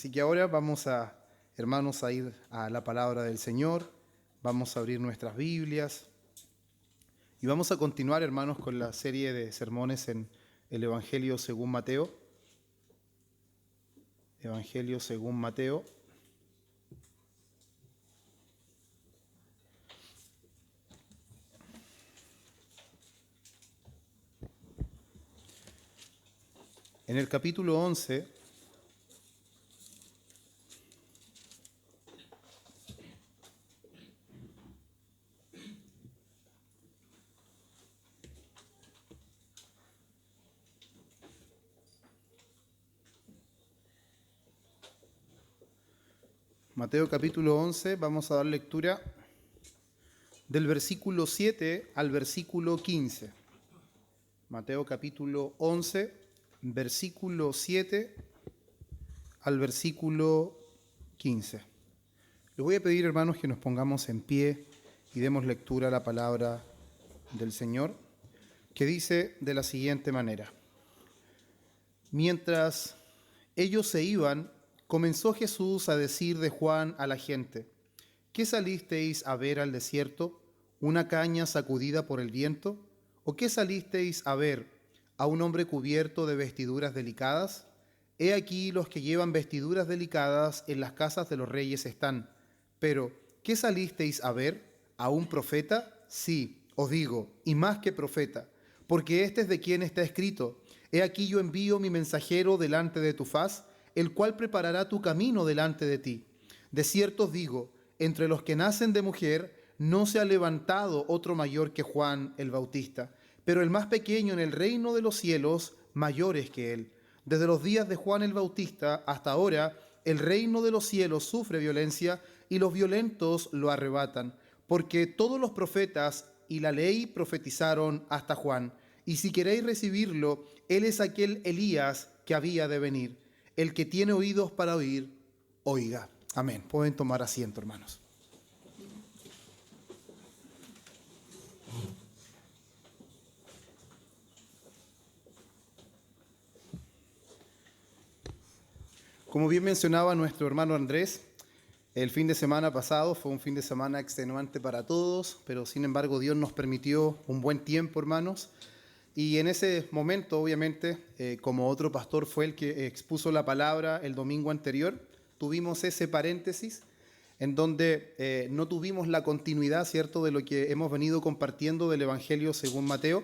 Así que ahora vamos a, hermanos, a ir a la palabra del Señor, vamos a abrir nuestras Biblias y vamos a continuar, hermanos, con la serie de sermones en el Evangelio según Mateo. Evangelio según Mateo. En el capítulo 11, Mateo capítulo 11, vamos a dar lectura del versículo 7 al versículo 15. Mateo capítulo 11, versículo 7 al versículo 15. Les voy a pedir, hermanos, que nos pongamos en pie y demos lectura a la palabra del Señor, que dice de la siguiente manera: Mientras ellos se iban, comenzó Jesús a decir de Juan a la gente: ¿Qué salisteis a ver al desierto? ¿Una caña sacudida por el viento? ¿O qué salisteis a ver? ¿A un hombre cubierto de vestiduras delicadas? He aquí los que llevan vestiduras delicadas en las casas de los reyes están. Pero, ¿qué salisteis a ver? ¿A un profeta? Sí, os digo, y más que profeta, porque este es de quien está escrito: He aquí yo envío mi mensajero delante de tu faz, el cual preparará tu camino delante de ti. De cierto os digo, entre los que nacen de mujer no se ha levantado otro mayor que Juan el Bautista, pero el más pequeño en el reino de los cielos mayor es que él. Desde los días de Juan el Bautista hasta ahora, el reino de los cielos sufre violencia y los violentos lo arrebatan, porque todos los profetas y la ley profetizaron hasta Juan. Y si queréis recibirlo, él es aquel Elías que había de venir. El que tiene oídos para oír, oiga. Amén. Pueden tomar asiento, hermanos. Como bien mencionaba nuestro hermano Andrés, el fin de semana pasado fue un fin de semana extenuante para todos, pero sin embargo Dios nos permitió un buen tiempo, hermanos. Y en ese momento, obviamente, como otro pastor fue el que expuso la palabra el domingo anterior, tuvimos ese paréntesis en donde no tuvimos la continuidad, ¿cierto?, de lo que hemos venido compartiendo del Evangelio según Mateo.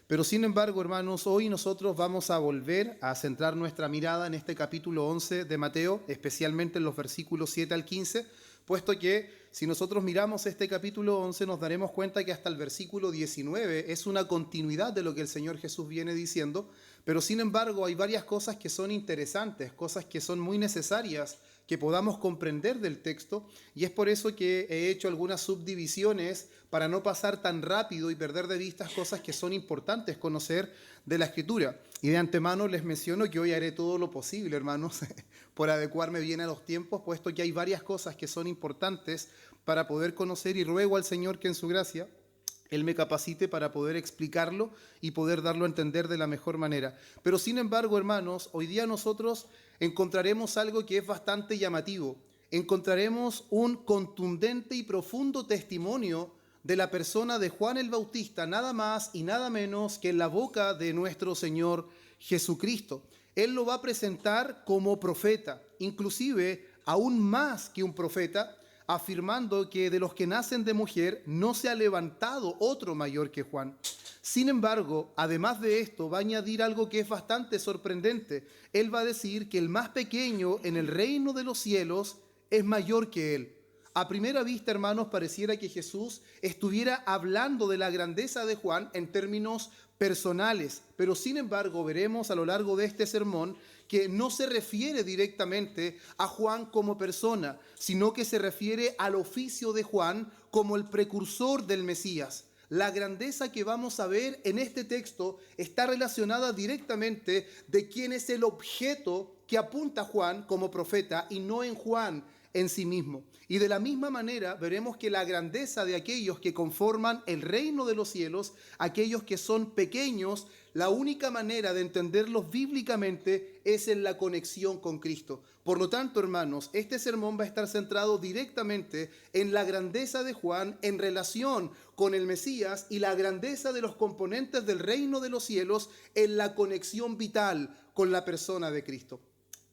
Pero sin embargo, hermanos, hoy nosotros vamos a volver a centrar nuestra mirada en este capítulo 11 de Mateo, especialmente en los versículos 7 al 15, puesto que si nosotros miramos este capítulo 11 nos daremos cuenta que hasta el versículo 19 es una continuidad de lo que el Señor Jesús viene diciendo, pero sin embargo hay varias cosas que son interesantes, cosas que son muy necesarias que podamos comprender del texto, y es por eso que he hecho algunas subdivisiones para no pasar tan rápido y perder de vista cosas que son importantes conocer de la Escritura. Y de antemano les menciono que hoy haré todo lo posible, hermanos, por adecuarme bien a los tiempos, puesto que hay varias cosas que son importantes para poder conocer, y ruego al Señor que en su gracia Él me capacite para poder explicarlo y poder darlo a entender de la mejor manera. Pero sin embargo, hermanos, hoy día nosotros encontraremos algo que es bastante llamativo. Encontraremos un contundente y profundo testimonio de la persona de Juan el Bautista, nada más y nada menos que en la boca de nuestro Señor Jesucristo. Él lo va a presentar como profeta, inclusive aún más que un profeta, afirmando que de los que nacen de mujer no se ha levantado otro mayor que Juan. Sin embargo, además de esto, va a añadir algo que es bastante sorprendente. Él va a decir que el más pequeño en el reino de los cielos es mayor que él. A primera vista, hermanos, pareciera que Jesús estuviera hablando de la grandeza de Juan en términos personales, pero sin embargo veremos a lo largo de este sermón que no se refiere directamente a Juan como persona, sino que se refiere al oficio de Juan como el precursor del Mesías. La grandeza que vamos a ver en este texto está relacionada directamente de quién es el objeto que apunta Juan como profeta, y no en Juan en sí mismo. Y de la misma manera veremos que la grandeza de aquellos que conforman el reino de los cielos, aquellos que son pequeños, la única manera de entenderlos bíblicamente es en la conexión con Cristo. Por lo tanto, hermanos, este sermón va a estar centrado directamente en la grandeza de Juan en relación con el Mesías y la grandeza de los componentes del reino de los cielos en la conexión vital con la persona de Cristo.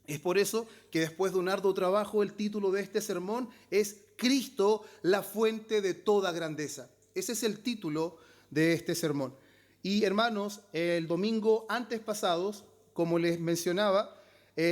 Es por eso que después de un arduo trabajo el título de este sermón es Cristo, la fuente de toda grandeza. Ese es el título de este sermón. Y hermanos, el domingo antes pasados, como les mencionaba,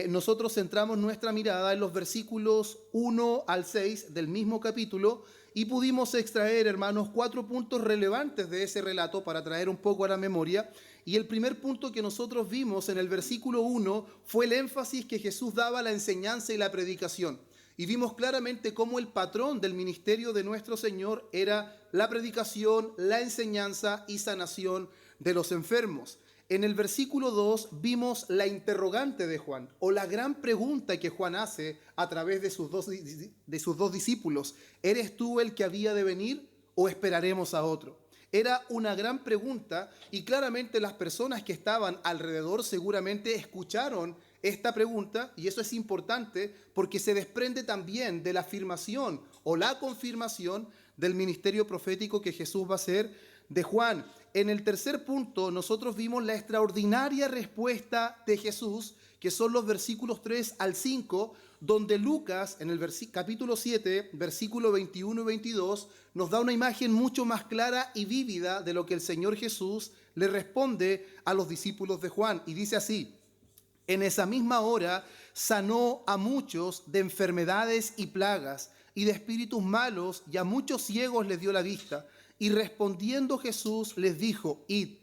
nosotros centramos nuestra mirada en los versículos 1 al 6 del mismo capítulo y pudimos extraer, hermanos, 4 puntos relevantes de ese relato para traer un poco a la memoria. Y el primer punto que nosotros vimos en el versículo 1 fue el énfasis que Jesús daba a la enseñanza y la predicación. Y vimos claramente cómo el patrón del ministerio de nuestro Señor era la predicación, la enseñanza y sanación de los enfermos. En el versículo 2 vimos la interrogante de Juan, o la gran pregunta que Juan hace a través de sus dos discípulos. ¿Eres tú el que había de venir o esperaremos a otro? Era una gran pregunta y claramente las personas que estaban alrededor seguramente escucharon esta pregunta, y eso es importante porque se desprende también de la afirmación o la confirmación del ministerio profético que Jesús va a hacer de Juan. En el tercer punto nosotros vimos la extraordinaria respuesta de Jesús, que son los versículos 3 al 5, donde Lucas en el capítulo 7, versículo 21 y 22, nos da una imagen mucho más clara y vívida de lo que el Señor Jesús le responde a los discípulos de Juan. Y dice así: en esa misma hora sanó a muchos de enfermedades y plagas y de espíritus malos, y a muchos ciegos les dio la vista. Y respondiendo Jesús les dijo: id,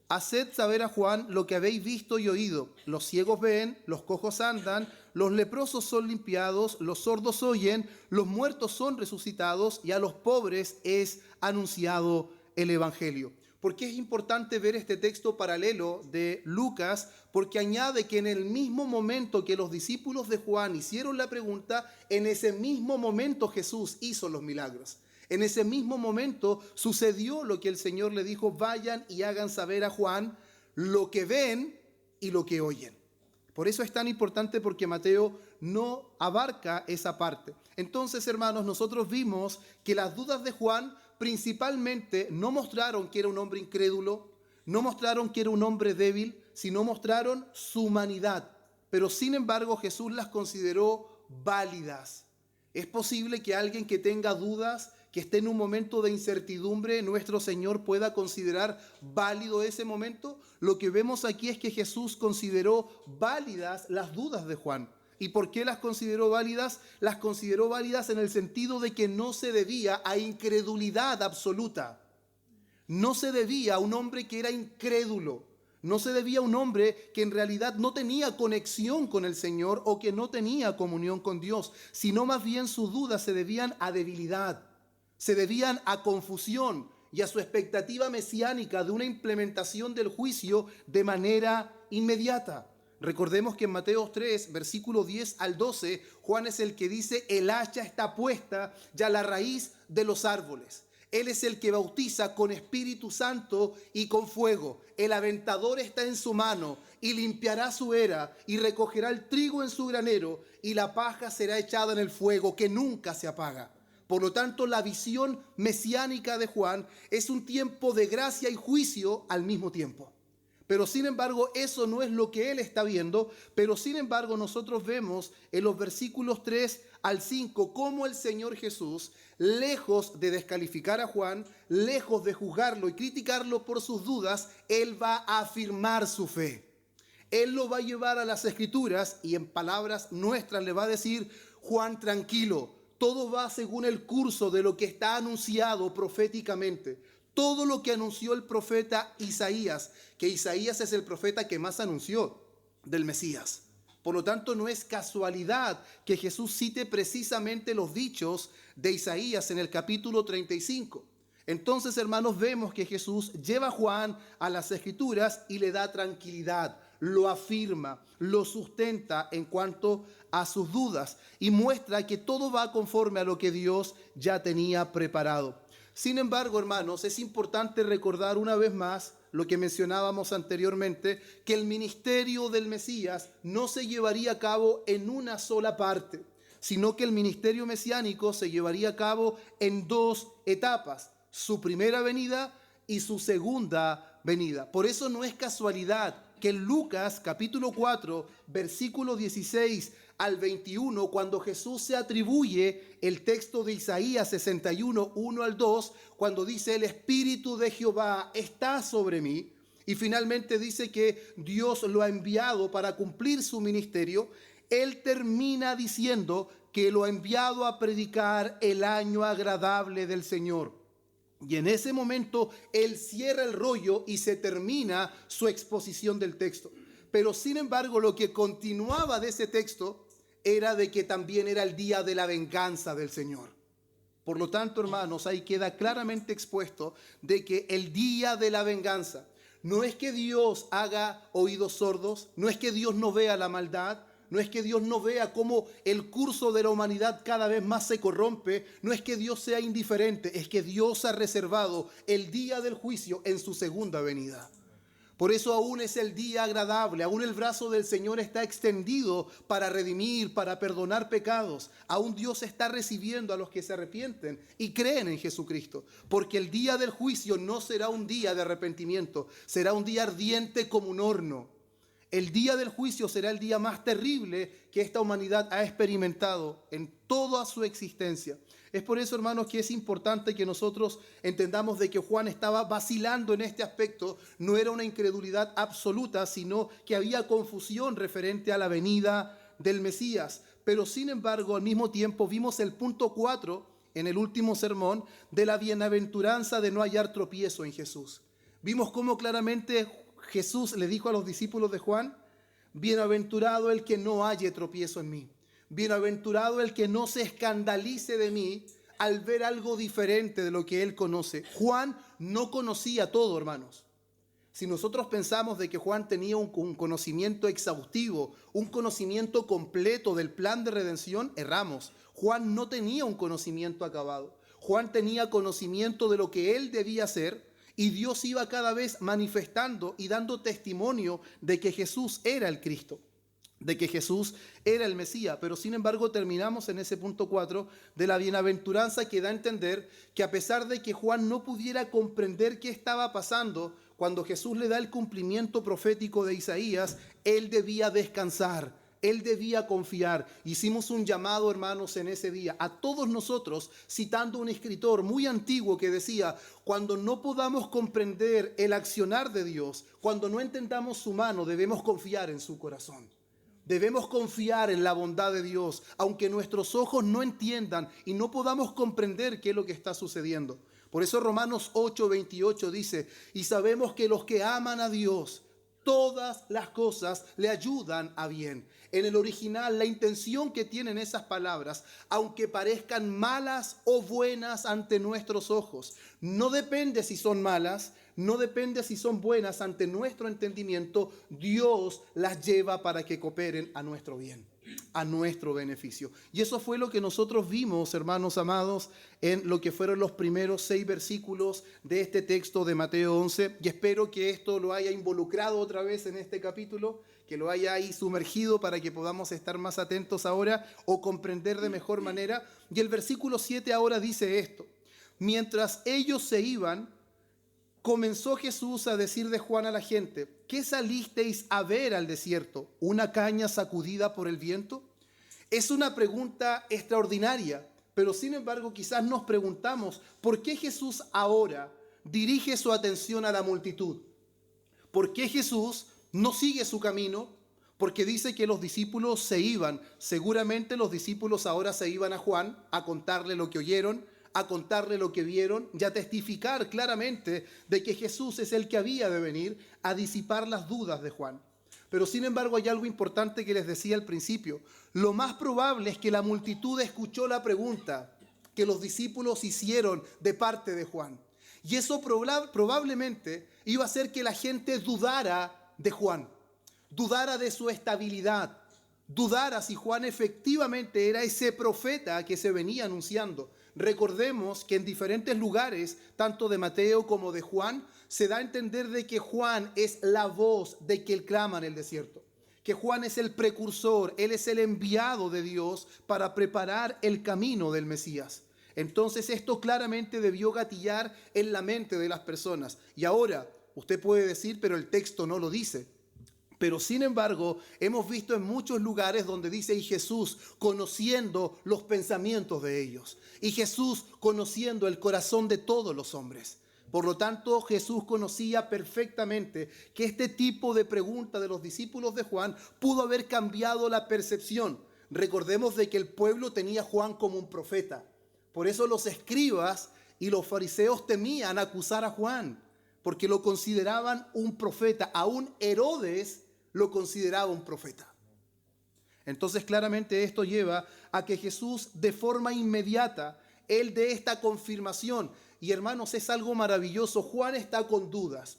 haced saber a Juan lo que habéis visto y oído. Los ciegos ven, los cojos andan, los leprosos son limpiados, los sordos oyen, los muertos son resucitados, y a los pobres es anunciado el evangelio. ¿Por qué es importante ver este texto paralelo de Lucas? Porque añade que en el mismo momento que los discípulos de Juan hicieron la pregunta, en ese mismo momento Jesús hizo los milagros. En ese mismo momento sucedió lo que el Señor le dijo: vayan y hagan saber a Juan lo que ven y lo que oyen. Por eso es tan importante, porque Mateo no abarca esa parte. Entonces, hermanos, nosotros vimos que las dudas de Juan principalmente no mostraron que era un hombre incrédulo, no mostraron que era un hombre débil, sino mostraron su humanidad. Pero sin embargo Jesús las consideró válidas. Es posible que alguien que tenga dudas, que esté en un momento de incertidumbre, nuestro Señor pueda considerar válido ese momento. Lo que vemos aquí es que Jesús consideró válidas las dudas de Juan. ¿Y por qué las consideró válidas? Las consideró válidas en el sentido de que no se debía a incredulidad absoluta. No se debía a un hombre que era incrédulo. No se debía a un hombre que en realidad no tenía conexión con el Señor o que no tenía comunión con Dios, sino más bien sus dudas se debían a debilidad, se debían a confusión y a su expectativa mesiánica de una implementación del juicio de manera inmediata. Recordemos que en Mateo 3, versículo 10 al 12, Juan es el que dice: el hacha está puesta ya a la raíz de los árboles. Él es el que bautiza con Espíritu Santo y con fuego. El aventador está en su mano y limpiará su era y recogerá el trigo en su granero, y la paja será echada en el fuego que nunca se apaga. Por lo tanto, la visión mesiánica de Juan es un tiempo de gracia y juicio al mismo tiempo. Pero sin embargo, eso no es lo que él está viendo. Pero sin embargo, nosotros vemos en los versículos 3 al 5 cómo el Señor Jesús, lejos de descalificar a Juan, lejos de juzgarlo y criticarlo por sus dudas, él va a afirmar su fe. Él lo va a llevar a las Escrituras y en palabras nuestras le va a decir: Juan, tranquilo, todo va según el curso de lo que está anunciado proféticamente. Todo lo que anunció el profeta Isaías, que Isaías es el profeta que más anunció del Mesías. Por lo tanto, no es casualidad que Jesús cite precisamente los dichos de Isaías en el capítulo 35. Entonces, hermanos, vemos que Jesús lleva a Juan a las Escrituras y le da tranquilidad. lo afirma, lo sustenta en cuanto a sus dudas y muestra que todo va conforme a lo que Dios ya tenía preparado. Sin embargo, hermanos, es importante recordar una vez más lo que mencionábamos anteriormente, que el ministerio del Mesías no se llevaría a cabo en una sola parte, sino que el ministerio mesiánico se llevaría a cabo en dos etapas, su primera venida y su segunda venida. Por eso no es casualidad que en Lucas capítulo 4, versículo 16 al 21, cuando Jesús se atribuye el texto de Isaías 61, 1 al 2, cuando dice: el Espíritu de Jehová está sobre mí, y finalmente dice que Dios lo ha enviado para cumplir su ministerio, él termina diciendo que lo ha enviado a predicar el año agradable del Señor. Y en ese momento él cierra el rollo y se termina su exposición del texto. Pero sin embargo, lo que continuaba de ese texto era de que también era el día de la venganza del Señor. Por lo tanto, hermanos, ahí queda claramente expuesto de que el día de la venganza no es que Dios haga oídos sordos, no es que Dios no vea la maldad, no es que Dios no vea cómo el curso de la humanidad cada vez más se corrompe, no es que Dios sea indiferente, es que Dios ha reservado el día del juicio en su segunda venida. Por eso aún es el día agradable, aún el brazo del Señor está extendido para redimir, para perdonar pecados. Aún Dios está recibiendo a los que se arrepienten y creen en Jesucristo. Porque el día del juicio no será un día de arrepentimiento, será un día ardiente como un horno. El día del juicio será el día más terrible que esta humanidad ha experimentado en toda su existencia. Es por eso, hermanos, que es importante que nosotros entendamos de que Juan estaba vacilando en este aspecto. No era una incredulidad absoluta, sino que había confusión referente a la venida del Mesías. Pero sin embargo, al mismo tiempo vimos el punto 4 en el último sermón de la bienaventuranza de no hallar tropiezo en Jesús. Vimos cómo claramente Jesús le dijo a los discípulos de Juan: bienaventurado el que no halle tropiezo en mí. Bienaventurado el que no se escandalice de mí al ver algo diferente de lo que él conoce. Juan no conocía todo, hermanos. Si nosotros pensamos de que Juan tenía un conocimiento exhaustivo, un conocimiento completo del plan de redención, erramos. Juan no tenía un conocimiento acabado. Juan tenía conocimiento de lo que él debía hacer, y Dios iba cada vez manifestando y dando testimonio de que Jesús era el Cristo, de que Jesús era el Mesías. Pero sin embargo terminamos en ese punto 4 de la bienaventuranza, que da a entender que a pesar de que Juan no pudiera comprender qué estaba pasando, cuando Jesús le da el cumplimiento profético de Isaías, él debía descansar. Él debía confiar. Hicimos un llamado, hermanos, en ese día a todos nosotros, citando un escritor muy antiguo que decía: cuando no podamos comprender el accionar de Dios, cuando no entendamos su mano, debemos confiar en su corazón. Debemos confiar en la bondad de Dios, aunque nuestros ojos no entiendan y no podamos comprender qué es lo que está sucediendo. Por eso Romanos 8:28 dice: y sabemos que los que aman a Dios, todas las cosas le ayudan a bien. En el original, la intención que tienen esas palabras, aunque parezcan malas o buenas ante nuestros ojos, no depende si son malas, no depende si son buenas ante nuestro entendimiento. Dios las lleva para que cooperen a nuestro bien, a nuestro beneficio. Y eso fue lo que nosotros vimos, hermanos amados, en lo que fueron los primeros 6 versículos de este texto de Mateo 11. Y espero que esto lo haya involucrado otra vez en este capítulo, que lo haya ahí sumergido para que podamos estar más atentos ahora o comprender de mejor manera. Y el versículo 7 ahora dice esto: mientras ellos se iban, comenzó Jesús a decir de Juan a la gente: ¿qué salisteis a ver al desierto? ¿Una caña sacudida por el viento? Es una pregunta extraordinaria, pero sin embargo quizás nos preguntamos por qué Jesús ahora dirige su atención a la multitud. ¿Por qué Jesús no sigue su camino? Porque dice que los discípulos se iban. Seguramente los discípulos ahora se iban a Juan a contarle lo que oyeron, a contarle lo que vieron y a testificar claramente de que Jesús es el que había de venir a disipar las dudas de Juan. Pero sin embargo hay algo importante que les decía al principio. Lo más probable es que la multitud escuchó la pregunta que los discípulos hicieron de parte de Juan. Y eso probablemente iba a hacer que la gente dudara de Juan. dudara de su estabilidad, dudara si Juan efectivamente era ese profeta que se venía anunciando. Recordemos que en diferentes lugares, tanto de Mateo como de Juan, se da a entender de que Juan es la voz de que él clama en el desierto, que Juan es el precursor, él es el enviado de Dios para preparar el camino del Mesías. Entonces esto claramente debió gatillar en la mente de las personas. Y ahora, usted puede decir, pero el texto no lo dice. Pero sin embargo, hemos visto en muchos lugares donde dice, y Jesús conociendo los pensamientos de ellos, y Jesús conociendo el corazón de todos los hombres. Por lo tanto, Jesús conocía perfectamente que este tipo de pregunta de los discípulos de Juan pudo haber cambiado la percepción. Recordemos de que el pueblo tenía a Juan como un profeta. Por eso los escribas y los fariseos temían acusar a Juan, porque lo consideraban un profeta. Aún Herodes lo consideraba un profeta. Entonces claramente esto lleva a que Jesús de forma inmediata, él dé esta confirmación. Y hermanos, es algo maravilloso. Juan está con dudas.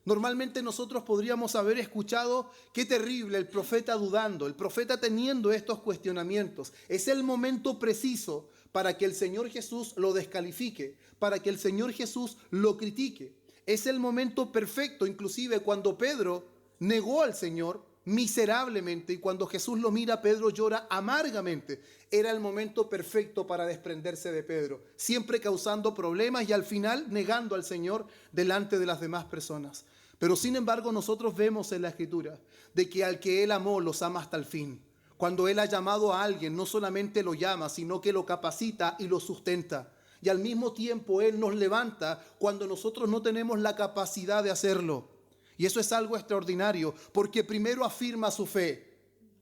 Normalmente nosotros podríamos haber escuchado, qué terrible, el profeta dudando, el profeta teniendo estos cuestionamientos. Es el momento preciso para que el Señor Jesús lo descalifique, para que el Señor Jesús lo critique. Es el momento perfecto, inclusive cuando Pedro negó al Señor miserablemente y cuando Jesús lo mira, Pedro llora amargamente. Era el momento perfecto para desprenderse de Pedro, siempre causando problemas y al final negando al Señor delante de las demás personas. Pero sin embargo nosotros vemos en la Escritura de que al que Él amó los ama hasta el fin. Cuando Él ha llamado a alguien, no solamente lo llama, sino que lo capacita y lo sustenta. Y al mismo tiempo Él nos levanta cuando nosotros no tenemos la capacidad de hacerlo. Y eso es algo extraordinario, porque primero afirma su fe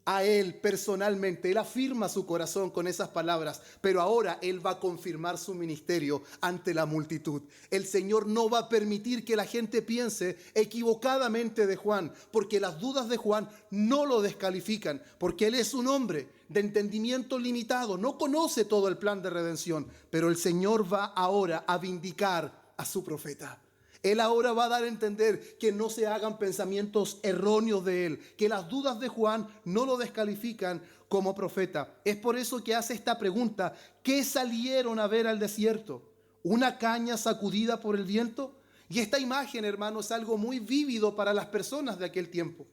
a Él personalmente. Él afirma su corazón con esas palabras, pero ahora Él va a confirmar su ministerio ante la multitud. El Señor no va a permitir que la gente piense equivocadamente de Juan, porque las dudas de Juan no lo descalifican, porque Él es un hombre de entendimiento limitado, no conoce todo el plan de redención, pero el Señor va ahora a vindicar a su profeta. Él ahora va a dar a entender que no se hagan pensamientos erróneos de él, que las dudas de Juan no lo descalifican como profeta. Es por eso que hace esta pregunta: ¿qué salieron a ver al desierto? ¿Una caña sacudida por el viento? Y esta imagen, hermano, es algo muy vívido para las personas de aquel tiempo,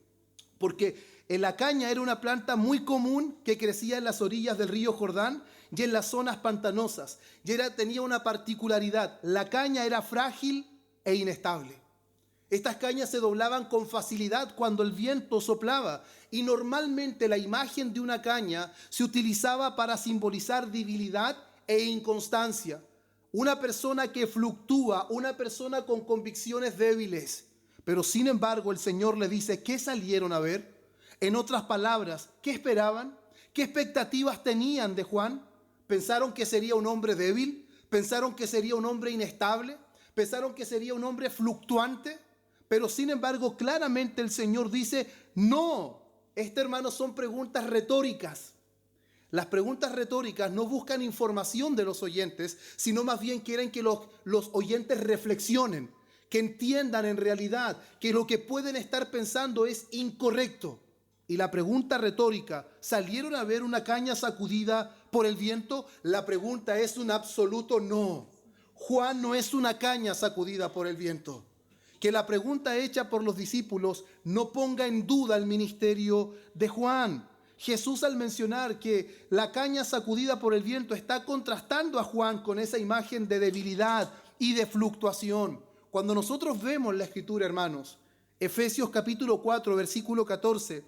porque la caña era una planta muy común que crecía en las orillas del río Jordán y en las zonas pantanosas. Y tenía una particularidad: la caña era frágil e inestable. Estas cañas se doblaban con facilidad cuando el viento soplaba y normalmente la imagen de una caña se utilizaba para simbolizar debilidad e inconstancia. Una persona que fluctúa, una persona con convicciones débiles. Pero sin embargo el Señor le dice: ¿qué salieron a ver? En otras palabras, ¿qué esperaban? ¿Qué expectativas tenían de Juan? ¿Pensaron que sería un hombre débil? ¿Pensaron que sería un hombre inestable? ¿Pensaron que sería un hombre fluctuante? Pero sin embargo, claramente el Señor dice: no, hermanos, son preguntas retóricas. Las preguntas retóricas no buscan información de los oyentes, sino más bien quieren que los oyentes reflexionen, que entiendan en realidad que lo que pueden estar pensando es incorrecto. Y la pregunta retórica: ¿salieron a ver una caña sacudida por el viento? La pregunta es un absoluto no. Juan no es una caña sacudida por el viento. Que la pregunta hecha por los discípulos no ponga en duda el ministerio de Juan. Jesús, al mencionar que la caña sacudida por el viento, está contrastando a Juan con esa imagen de debilidad y de fluctuación. Cuando nosotros vemos la Escritura, hermanos, Efesios capítulo 4, versículo 14,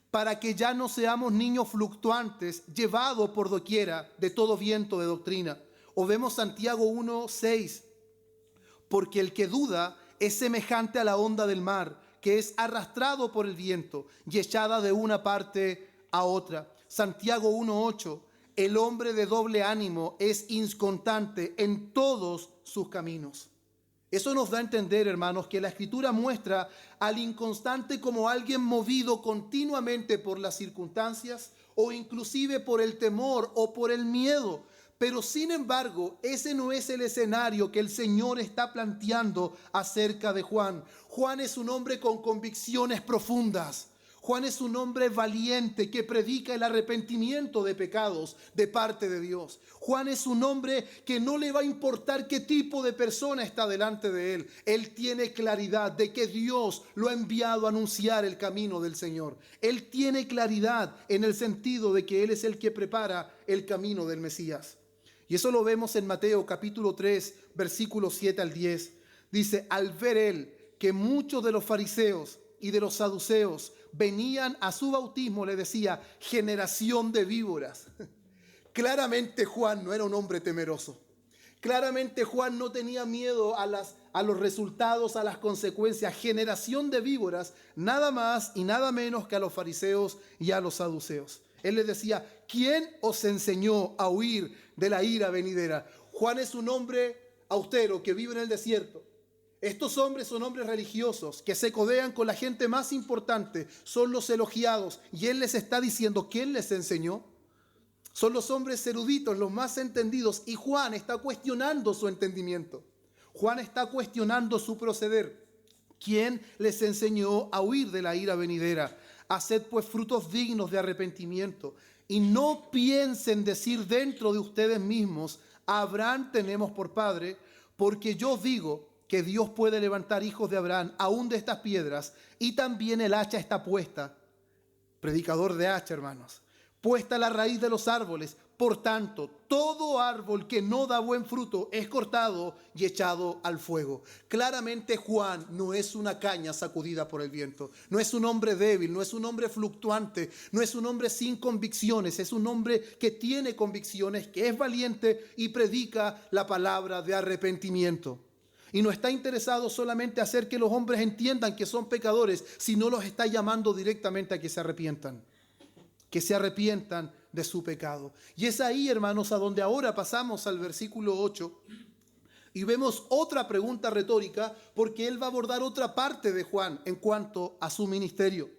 para que ya no seamos niños fluctuantes, llevados por doquiera de todo viento de doctrina. O vemos Santiago 1:6, porque el que duda es semejante a la onda del mar, que es arrastrado por el viento y echada de una parte a otra. Santiago 1:8, el hombre de doble ánimo es inconstante en todos sus caminos. Eso nos da a entender, hermanos, que la Escritura muestra al inconstante como alguien movido continuamente por las circunstancias o inclusive por el temor o por el miedo. Pero sin embargo, ese no es el escenario que el Señor está planteando acerca de Juan. Juan es un hombre con convicciones profundas. Juan es un hombre valiente que predica el arrepentimiento de pecados de parte de Dios. Juan es un hombre que no le va a importar qué tipo de persona está delante de él. Él tiene claridad de que Dios lo ha enviado a anunciar el camino del Señor. Él tiene claridad en el sentido de que Él es el que prepara el camino del Mesías. Y eso lo vemos en Mateo capítulo 3, versículos 7 al 10. Dice, al ver él que muchos de los fariseos y de los saduceos venían a su bautismo, le decía, generación de víboras. Claramente Juan no era un hombre temeroso. Claramente Juan no tenía miedo a los resultados, a las consecuencias. Generación de víboras, nada más y nada menos que a los fariseos y a los saduceos. Él les decía, ¿quién os enseñó a huir de la ira venidera? Juan es un hombre austero que vive en el desierto. Estos hombres son hombres religiosos que se codean con la gente más importante, son los elogiados, y él les está diciendo, ¿quién les enseñó? Son los hombres eruditos, los más entendidos, y Juan está cuestionando su entendimiento. Juan está cuestionando su proceder. ¿Quién les enseñó a huir de la ira venidera? Haced pues frutos dignos de arrepentimiento, y no piensen decir dentro de ustedes mismos, Abraham tenemos por padre, porque yo digo que Dios puede levantar hijos de Abraham aún de estas piedras, y también el hacha está puesta, predicador de hacha, hermanos, puesta a la raíz de los árboles. Por tanto, todo árbol que no da buen fruto es cortado y echado al fuego. Claramente Juan no es una caña sacudida por el viento, no es un hombre débil, no es un hombre fluctuante, no es un hombre sin convicciones, es un hombre que tiene convicciones, que es valiente y predica la palabra de arrepentimiento. Y no está interesado solamente en hacer que los hombres entiendan que son pecadores, sino los está llamando directamente a que se arrepientan de su pecado. Y es ahí, hermanos, a donde ahora pasamos al versículo 8 y vemos otra pregunta retórica, porque él va a abordar otra parte de Juan en cuanto a su ministerio.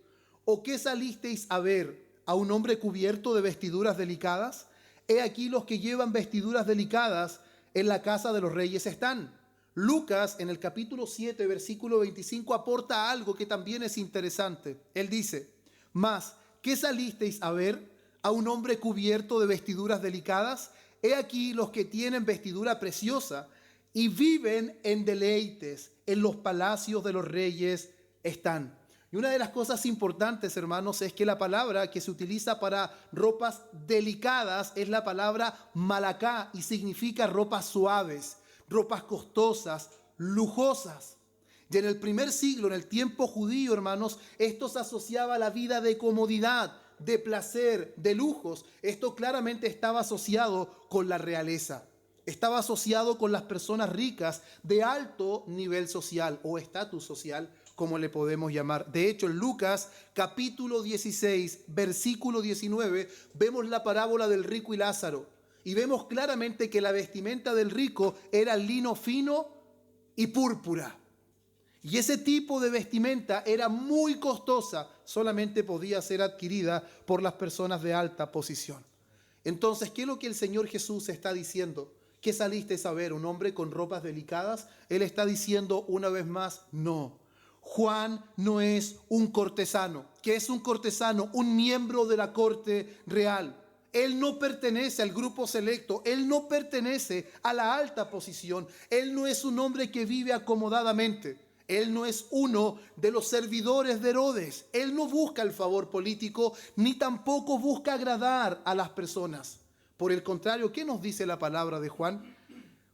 ¿O qué salisteis a ver? ¿A un hombre cubierto de vestiduras delicadas? He aquí los que llevan vestiduras delicadas en la casa de los reyes están. Lucas, en el capítulo 7, versículo 25, aporta algo que también es interesante. Él dice, mas, ¿qué salisteis a ver? ¿A un hombre cubierto de vestiduras delicadas? He aquí los que tienen vestidura preciosa y viven en deleites, en los palacios de los reyes están. Y una de las cosas importantes, hermanos, es que la palabra que se utiliza para ropas delicadas es la palabra malacá, y significa ropas suaves, ropas costosas, lujosas. Y en el primer siglo, en el tiempo judío, hermanos, esto se asociaba a la vida de comodidad, de placer, de lujos. Esto claramente estaba asociado con la realeza. Estaba asociado con las personas ricas de alto nivel social o estatus social, como le podemos llamar. De hecho, en Lucas capítulo 16, versículo 19, vemos la parábola del rico y Lázaro. Y vemos claramente que la vestimenta del rico era lino fino y púrpura. Y ese tipo de vestimenta era muy costosa, solamente podía ser adquirida por las personas de alta posición. Entonces, ¿qué es lo que el Señor Jesús está diciendo? ¿Qué saliste a ver? ¿Un hombre con ropas delicadas? Él está diciendo una vez más, no. Juan no es un cortesano. ¿Qué es un cortesano? Un miembro de la corte real. Él no pertenece al grupo selecto, él no pertenece a la alta posición, él no es un hombre que vive acomodadamente. Él no es uno de los servidores de Herodes. Él no busca el favor político, ni tampoco busca agradar a las personas. Por el contrario, ¿qué nos dice la palabra de Juan?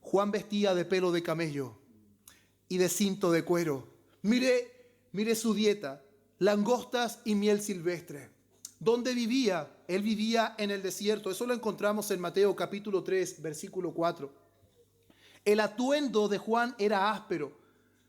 Juan vestía de pelo de camello y de cinto de cuero. Mire su dieta, langostas y miel silvestre. ¿Dónde vivía? Él vivía en el desierto. Eso lo encontramos en Mateo capítulo 3, versículo 4. El atuendo de Juan era áspero.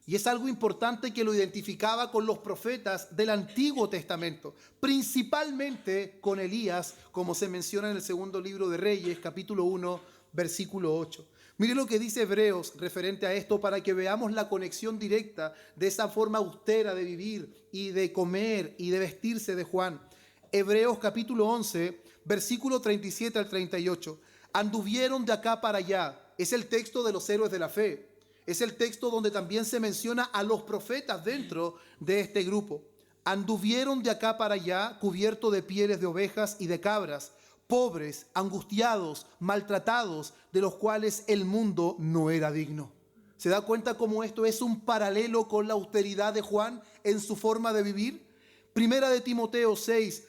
Y es algo importante que lo identificaba con los profetas del Antiguo Testamento, principalmente con Elías, como se menciona en el segundo libro de Reyes, capítulo 1, versículo 8. Mire lo que dice Hebreos referente a esto para que veamos la conexión directa de esa forma austera de vivir y de comer y de vestirse de Juan. Hebreos capítulo 11, versículo 37 al 38. Anduvieron de acá para allá. Es el texto de los héroes de la fe. Es el texto donde también se menciona a los profetas dentro de este grupo. anduvieron de acá para allá, cubiertos de pieles de ovejas y de cabras, pobres, angustiados, maltratados, de los cuales el mundo no era digno. ¿Se da cuenta cómo esto es un paralelo con la austeridad de Juan en su forma de vivir? Primera de Timoteo 6,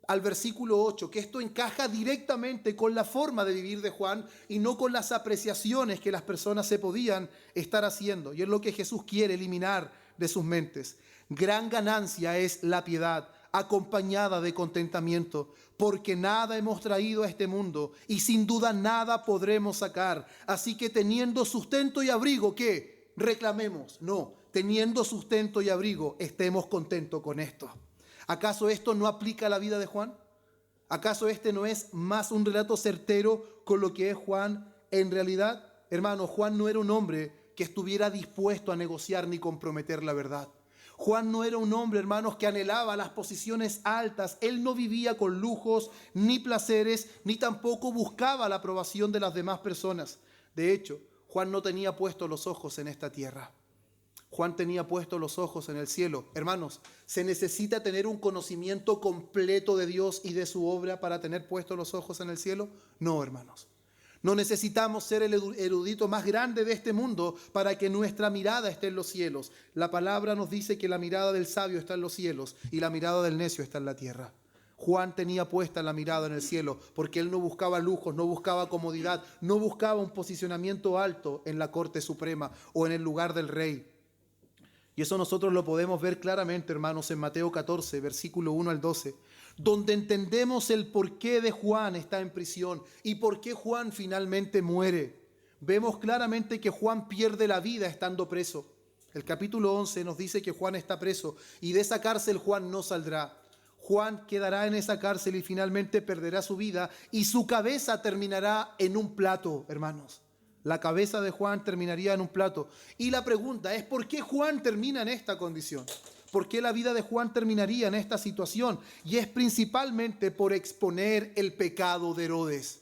al versículo 8, que esto encaja directamente con la forma de vivir de Juan y no con las apreciaciones que las personas se podían estar haciendo. Y es lo que Jesús quiere eliminar de sus mentes. Gran ganancia es la piedad, acompañada de contentamiento, porque nada hemos traído a este mundo y sin duda nada podremos sacar. Así que teniendo sustento y abrigo, ¿qué? Reclamemos. No, teniendo sustento y abrigo, estemos contentos con esto. ¿Acaso esto no aplica a la vida de Juan? ¿Acaso este no es más un relato certero con lo que es Juan en realidad? Hermano, Juan no era un hombre que estuviera dispuesto a negociar ni comprometer la verdad. Juan no era un hombre, hermanos, que anhelaba las posiciones altas. Él no vivía con lujos ni placeres, ni tampoco buscaba la aprobación de las demás personas. De hecho, Juan no tenía puestos los ojos en esta tierra. Juan tenía puestos los ojos en el cielo. Hermanos, ¿se necesita tener un conocimiento completo de Dios y de su obra para tener puestos los ojos en el cielo? No, hermanos. No necesitamos ser el erudito más grande de este mundo para que nuestra mirada esté en los cielos. La palabra nos dice que la mirada del sabio está en los cielos y la mirada del necio está en la tierra. Juan tenía puesta la mirada en el cielo porque él no buscaba lujos, no buscaba comodidad, no buscaba un posicionamiento alto en la corte suprema o en el lugar del rey. Y eso nosotros lo podemos ver claramente, hermanos, en Mateo 14, versículo 1 al 12, donde entendemos el porqué de Juan está en prisión y por qué Juan finalmente muere. Vemos claramente que Juan pierde la vida estando preso. El capítulo 11 nos dice que Juan está preso y de esa cárcel Juan no saldrá. Juan quedará en esa cárcel y finalmente perderá su vida y su cabeza terminará en un plato, hermanos. La cabeza de Juan terminaría en un plato. Y la pregunta es, ¿por qué Juan termina en esta condición? ¿Por qué la vida de Juan terminaría en esta situación? Y es principalmente por exponer el pecado de Herodes.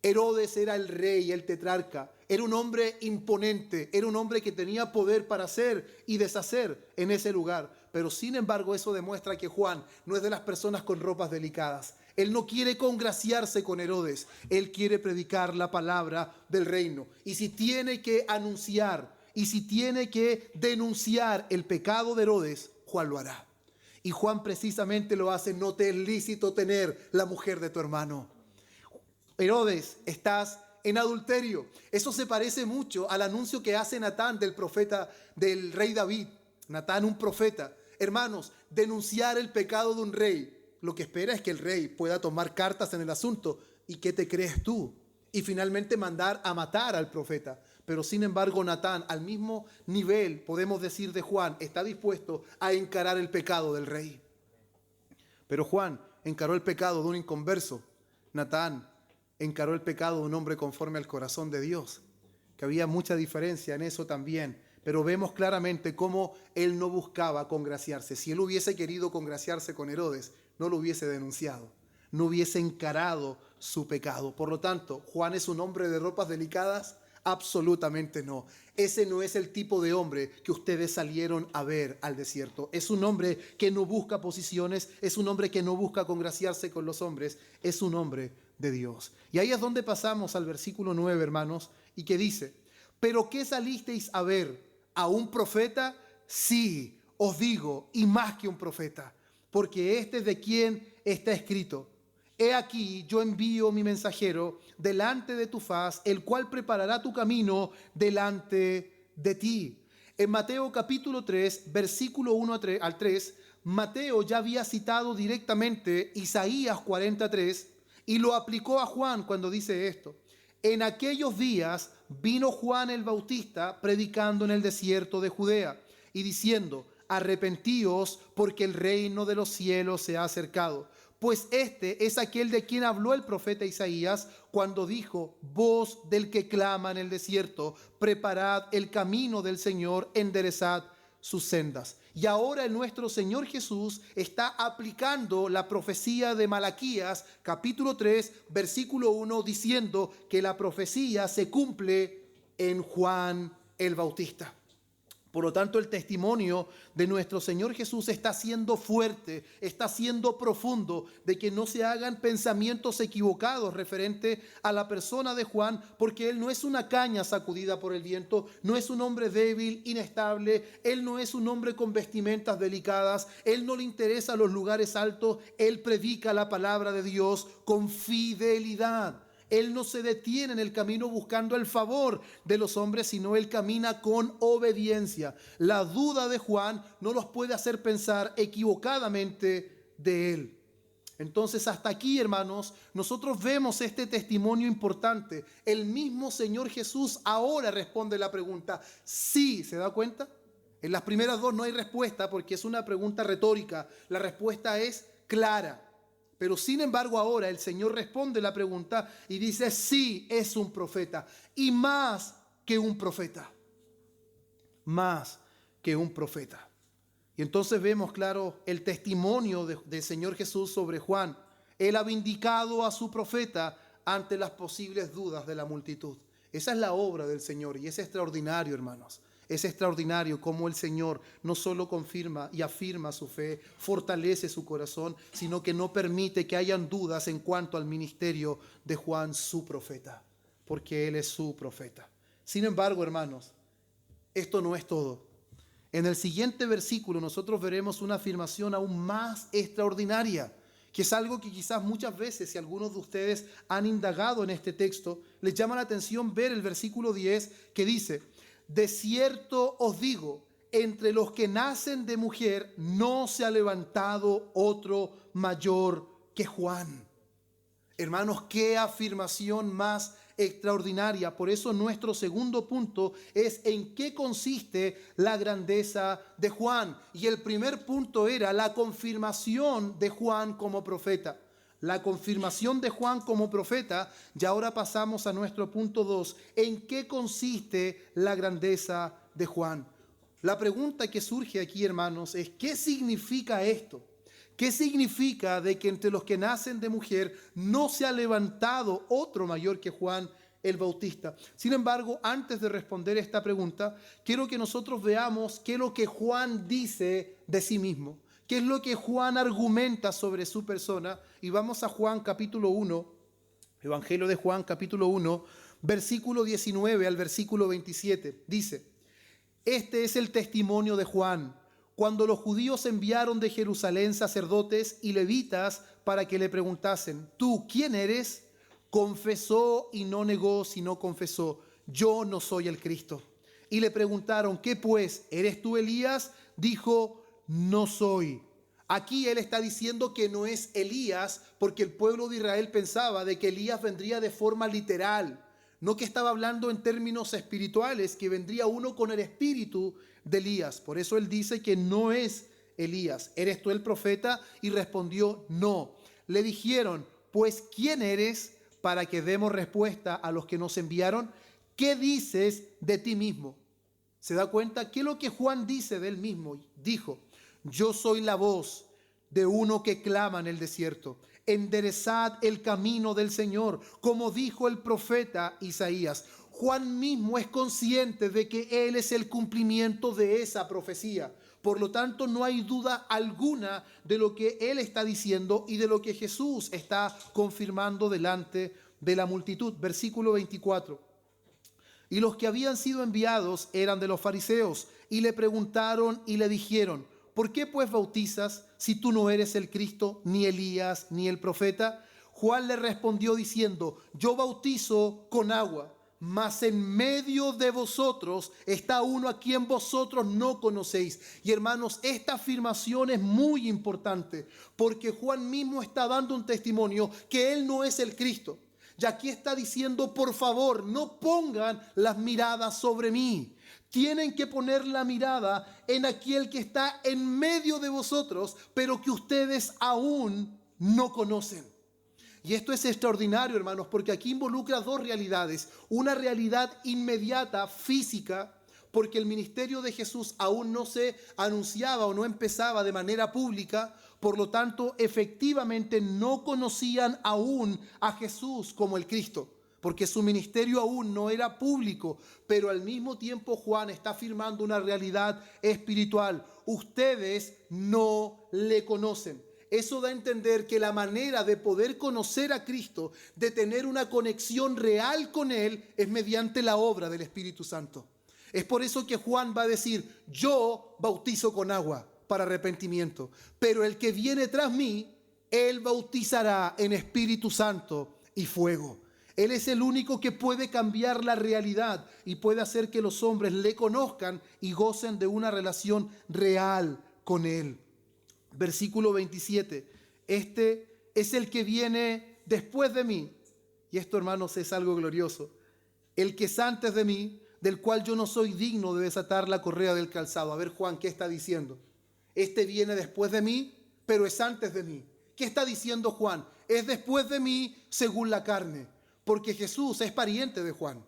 Herodes era el rey, el tetrarca. Era un hombre imponente, era un hombre que tenía poder para hacer y deshacer en ese lugar. Pero sin embargo eso demuestra que Juan no es de las personas con ropas delicadas. Él no quiere congraciarse con Herodes, él quiere predicar la palabra del reino. Y si tiene que anunciar, y si tiene que denunciar el pecado de Herodes, Juan lo hará. Y Juan precisamente lo hace: no te es lícito tener la mujer de tu hermano. Herodes, estás en adulterio. Eso se parece mucho al anuncio que hace Natán del profeta, del rey David. Natán, un profeta. Hermanos, denunciar el pecado de un rey, lo que espera es que el rey pueda tomar cartas en el asunto. ¿Y qué te crees tú? Y finalmente mandar a matar al profeta. Pero sin embargo Natán, al mismo nivel, podemos decir de Juan, está dispuesto a encarar el pecado del rey. Pero Juan encaró el pecado de un inconverso. Natán encaró el pecado de un hombre conforme al corazón de Dios. Que había mucha diferencia en eso también. Pero vemos claramente cómo él no buscaba congraciarse. Si él hubiese querido congraciarse con Herodes, no lo hubiese denunciado, no hubiese encarado su pecado. Por lo tanto, ¿Juan es un hombre de ropas delicadas? Absolutamente no. Ese no es el tipo de hombre que ustedes salieron a ver al desierto. Es un hombre que no busca posiciones, es un hombre que no busca congraciarse con los hombres, es un hombre de Dios. Y ahí es donde pasamos al versículo 9, hermanos, y que dice: ¿pero qué salisteis a ver? ¿A un profeta? Sí, os digo, y más que un profeta, porque este es de quien está escrito: he aquí, yo envío mi mensajero delante de tu faz, el cual preparará tu camino delante de ti. En Mateo capítulo 3, versículo 1 al 3, Mateo ya había citado directamente Isaías 43 y lo aplicó a Juan cuando dice esto: en aquellos días vino Juan el Bautista predicando en el desierto de Judea y diciendo: arrepentíos, porque el reino de los cielos se ha acercado. Pues este es aquel de quien habló el profeta Isaías cuando dijo: voz del que clama en el desierto, preparad el camino del Señor, enderezad sus sendas. Y ahora nuestro Señor Jesús está aplicando la profecía de Malaquías, capítulo 3, versículo 1, diciendo que la profecía se cumple en Juan el Bautista. Por lo tanto, el testimonio de nuestro Señor Jesús está siendo fuerte, está siendo profundo, de que no se hagan pensamientos equivocados referente a la persona de Juan, porque él no es una caña sacudida por el viento, no es un hombre débil, inestable, él no es un hombre con vestimentas delicadas, él no le interesa los lugares altos, él predica la palabra de Dios con fidelidad. Él no se detiene en el camino buscando el favor de los hombres, sino él camina con obediencia. La duda de Juan no los puede hacer pensar equivocadamente de él. Entonces, hasta aquí, hermanos, nosotros vemos este testimonio importante. El mismo Señor Jesús ahora responde la pregunta. Sí, ¿se da cuenta? En las primeras dos no hay respuesta porque es una pregunta retórica. La respuesta es clara. Pero sin embargo ahora el Señor responde la pregunta y dice, sí, es un profeta. Y más que un profeta. Más que un profeta. Y entonces vemos, claro, el testimonio del Señor Jesús sobre Juan. Él ha vindicado a su profeta ante las posibles dudas de la multitud. Esa es la obra del Señor y es extraordinario, hermanos. Es extraordinario cómo el Señor no solo confirma y afirma su fe, fortalece su corazón, sino que no permite que hayan dudas en cuanto al ministerio de Juan, su profeta, porque él es su profeta. Sin embargo, hermanos, esto no es todo. En el siguiente versículo nosotros veremos una afirmación aún más extraordinaria, que es algo que quizás muchas veces, si algunos de ustedes han indagado en este texto, les llama la atención ver el versículo 10 que dice: de cierto os digo, entre los que nacen de mujer no se ha levantado otro mayor que Juan. Hermanos, qué afirmación más extraordinaria. Por eso nuestro segundo punto es en qué consiste la grandeza de Juan. Y el primer punto era la confirmación de Juan como profeta. La confirmación de Juan como profeta. Y ahora pasamos a nuestro punto 2. ¿En qué consiste la grandeza de Juan? La pregunta que surge aquí, hermanos, es ¿qué significa esto? ¿Qué significa de que entre los que nacen de mujer no se ha levantado otro mayor que Juan el Bautista? Sin embargo, antes de responder esta pregunta, quiero que nosotros veamos qué es lo que Juan dice de sí mismo. ¿Qué es lo que Juan argumenta sobre su persona? Y vamos a Juan capítulo 1, Evangelio de Juan capítulo 1, versículo 19 al versículo 27. Dice: este es el testimonio de Juan, cuando los judíos enviaron de Jerusalén sacerdotes y levitas para que le preguntasen: ¿tú quién eres? Confesó y no negó, sino confesó: yo no soy el Cristo. Y le preguntaron: ¿qué pues? ¿Eres tú Elías? Dijo: no soy. Aquí él está diciendo que no es Elías, porque el pueblo de Israel pensaba de que Elías vendría de forma literal, no que estaba hablando en términos espirituales, que vendría uno con el espíritu de Elías. Por eso él dice que no es Elías. ¿Eres tú el profeta? Y respondió: no. Le dijeron: pues ¿quién eres? Para que demos respuesta a los que nos enviaron. ¿Qué dices de ti mismo? ¿Se da cuenta? ¿Qué es lo que Juan dice de él mismo? Dijo: yo soy la voz de uno que clama en el desierto. Enderezad el camino del Señor, como dijo el profeta Isaías. Juan mismo es consciente de que él es el cumplimiento de esa profecía. Por lo tanto, no hay duda alguna de lo que él está diciendo y de lo que Jesús está confirmando delante de la multitud. Versículo 24. Y los que habían sido enviados eran de los fariseos, y le preguntaron y le dijeron: ¿por qué pues bautizas si tú no eres el Cristo, ni Elías, ni el profeta? Juan le respondió diciendo: yo bautizo con agua, mas en medio de vosotros está uno a quien vosotros no conocéis. Y hermanos, esta afirmación es muy importante, porque Juan mismo está dando un testimonio que él no es el Cristo. Y aquí está diciendo: por favor, no pongan las miradas sobre mí. Tienen que poner la mirada en aquel que está en medio de vosotros, pero que ustedes aún no conocen. Y esto es extraordinario, hermanos, porque aquí involucra dos realidades. Una realidad inmediata, física, porque el ministerio de Jesús aún no se anunciaba o no empezaba de manera pública. Por lo tanto, efectivamente no conocían aún a Jesús como el Cristo. porque su ministerio aún no era público, pero al mismo tiempo Juan está afirmando una realidad espiritual. Ustedes no le conocen. Eso da a entender que la manera de poder conocer a Cristo, de tener una conexión real con Él, es mediante la obra del Espíritu Santo. Es por eso que Juan va a decir, yo bautizo con agua para arrepentimiento, pero el que viene tras mí, Él bautizará en Espíritu Santo y fuego. Él es el único que puede cambiar la realidad y puede hacer que los hombres le conozcan y gocen de una relación real con Él. Versículo 27. Este es el que viene después de mí. Y esto, hermanos, es algo glorioso. El que es antes de mí, del cual yo no soy digno de desatar la correa del calzado. A ver, Juan, ¿qué está diciendo? Este viene después de mí, pero es antes de mí. ¿Qué está diciendo Juan? Es después de mí según la carne, porque Jesús es pariente de Juan.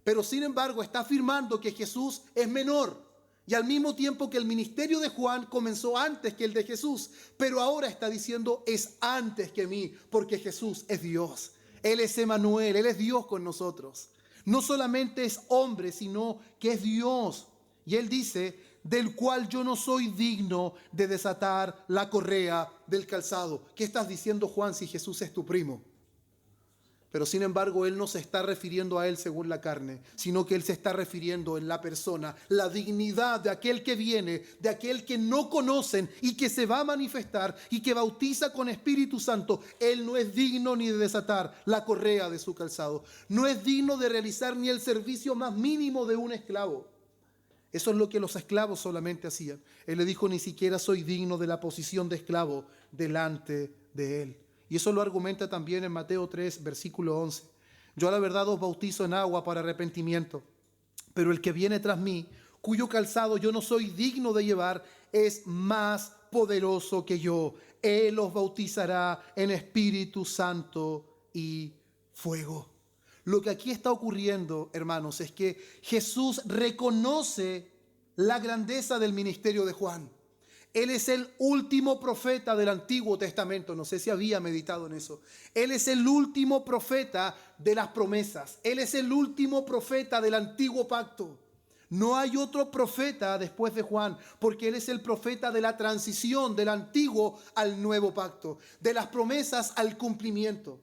Pero sin embargo está afirmando que Jesús es menor. Y al mismo tiempo que el ministerio de Juan comenzó antes que el de Jesús, pero ahora está diciendo es antes que mí, porque Jesús es Dios. Él es Emmanuel, Él es Dios con nosotros. No solamente es hombre, sino que es Dios. Y Él dice, del cual yo no soy digno de desatar la correa del calzado. ¿Qué estás diciendo, Juan, si Jesús es tu primo? Pero sin embargo, Él no se está refiriendo a Él según la carne, sino que Él se está refiriendo en la persona, la dignidad de aquel que viene, de aquel que no conocen y que se va a manifestar y que bautiza con Espíritu Santo. Él no es digno ni de desatar la correa de su calzado. No es digno de realizar ni el servicio más mínimo de un esclavo. Eso es lo que los esclavos solamente hacían. Él le dijo, ni siquiera soy digno de la posición de esclavo delante de Él. Y eso lo argumenta también en Mateo 3, versículo 11. Yo a la verdad os bautizo en agua para arrepentimiento, pero el que viene tras mí, cuyo calzado yo no soy digno de llevar, es más poderoso que yo. Él os bautizará en Espíritu Santo y fuego. Lo que aquí está ocurriendo, hermanos, es que Jesús reconoce la grandeza del ministerio de Juan. Él es el último profeta del Antiguo Testamento. No sé si había meditado en eso. Él es el último profeta de las promesas. Él es el último profeta del Antiguo Pacto. No hay otro profeta después de Juan, porque Él es el profeta de la transición del Antiguo al Nuevo Pacto, de las promesas al cumplimiento.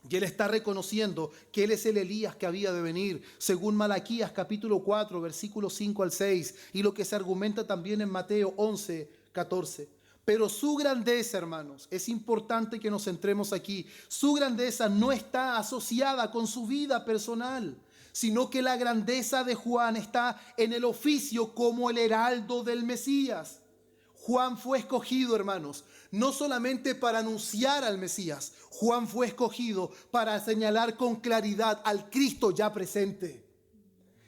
Y Él está reconociendo que Él es el Elías que había de venir, según Malaquías capítulo 4, versículos 5 al 6, y lo que se argumenta también en Mateo 11, 14. Pero su grandeza, hermanos, es importante que nos centremos aquí. Su grandeza no está asociada con su vida personal, sino que la grandeza de Juan está en el oficio como el heraldo del Mesías. Juan fue escogido, hermanos, no solamente para anunciar al Mesías. Juan fue escogido para señalar con claridad al Cristo ya presente.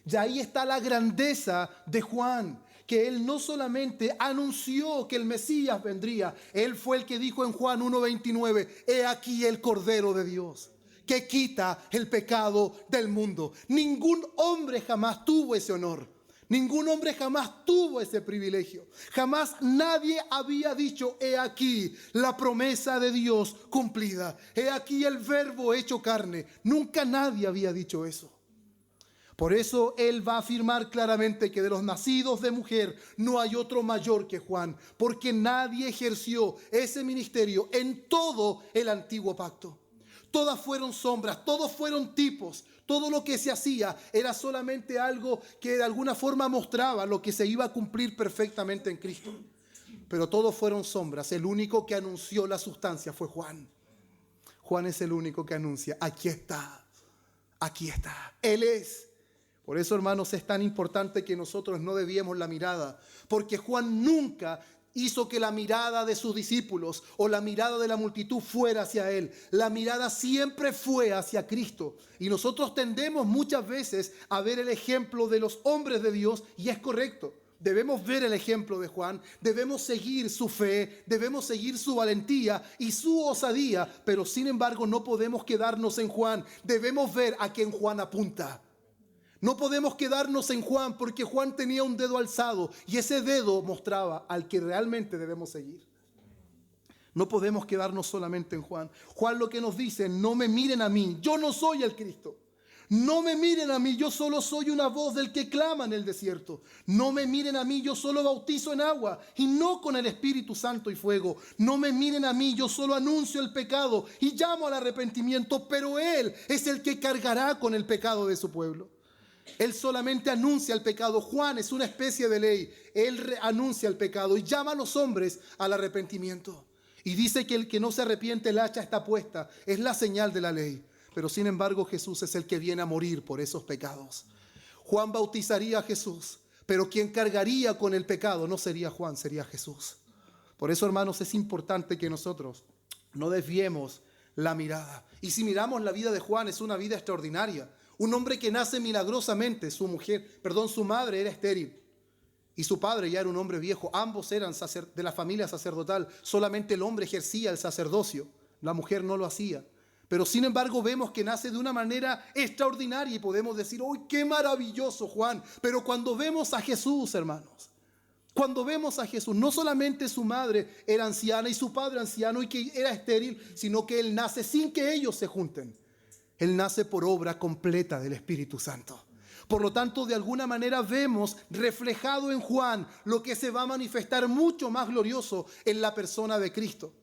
Y ahí está la grandeza de Juan, que él no solamente anunció que el Mesías vendría, él fue el que dijo en Juan 1:29, he aquí el Cordero de Dios, que quita el pecado del mundo. Ningún hombre jamás tuvo ese honor. Ningún hombre jamás tuvo ese privilegio. Jamás nadie había dicho, he aquí la promesa de Dios cumplida. He aquí el verbo hecho carne. Nunca nadie había dicho eso. Por eso Él va a afirmar claramente que de los nacidos de mujer no hay otro mayor que Juan, porque nadie ejerció ese ministerio en todo el Antiguo Pacto. Todas fueron sombras, todos fueron tipos. Todo lo que se hacía era solamente algo que de alguna forma mostraba lo que se iba a cumplir perfectamente en Cristo. Pero todos fueron sombras. El único que anunció la sustancia fue Juan. Juan es el único que anuncia, aquí está, Él es. Por eso, hermanos, es tan importante que nosotros no desviemos la mirada, porque Juan nunca hizo que la mirada de sus discípulos o la mirada de la multitud fuera hacia Él. La mirada siempre fue hacia Cristo. Y nosotros tendemos muchas veces a ver el ejemplo de los hombres de Dios, y es correcto. Debemos ver el ejemplo de Juan, debemos seguir su fe, debemos seguir su valentía y su osadía, pero sin embargo no podemos quedarnos en Juan. Debemos ver a quien Juan apunta. No podemos quedarnos en Juan, porque Juan tenía un dedo alzado y ese dedo mostraba al que realmente debemos seguir. No podemos quedarnos solamente en Juan. Juan lo que nos dice, no me miren a mí, yo no soy el Cristo. No me miren a mí, yo solo soy una voz del que clama en el desierto. No me miren a mí, yo solo bautizo en agua y no con el Espíritu Santo y fuego. No me miren a mí, yo solo anuncio el pecado y llamo al arrepentimiento, pero Él es el que cargará con el pecado de su pueblo. Él solamente anuncia el pecado. Juan es una especie de ley. Él anuncia el pecado y llama a los hombres al arrepentimiento. Y dice que el que no se arrepiente, el hacha está puesta. Es la señal de la ley. Pero sin embargo Jesús es el que viene a morir por esos pecados. Juan bautizaría a Jesús, pero quien cargaría con el pecado no sería Juan, sería Jesús. Por eso, hermanos, es importante que nosotros no desviemos la mirada. Y si miramos la vida de Juan, es una vida extraordinaria. Un hombre que nace milagrosamente. Su madre era estéril y su padre ya era un hombre viejo. Ambos eran de la familia sacerdotal. Solamente el hombre ejercía el sacerdocio, la mujer no lo hacía. Pero sin embargo vemos que nace de una manera extraordinaria y podemos decir, ¡uy, qué maravilloso Juan! Pero cuando vemos a Jesús, hermanos, cuando vemos a Jesús, no solamente su madre era anciana y su padre anciano y que era estéril, sino que él nace sin que ellos se junten. Él nace por obra completa del Espíritu Santo. Por lo tanto, de alguna manera vemos reflejado en Juan lo que se va a manifestar mucho más glorioso en la persona de Cristo.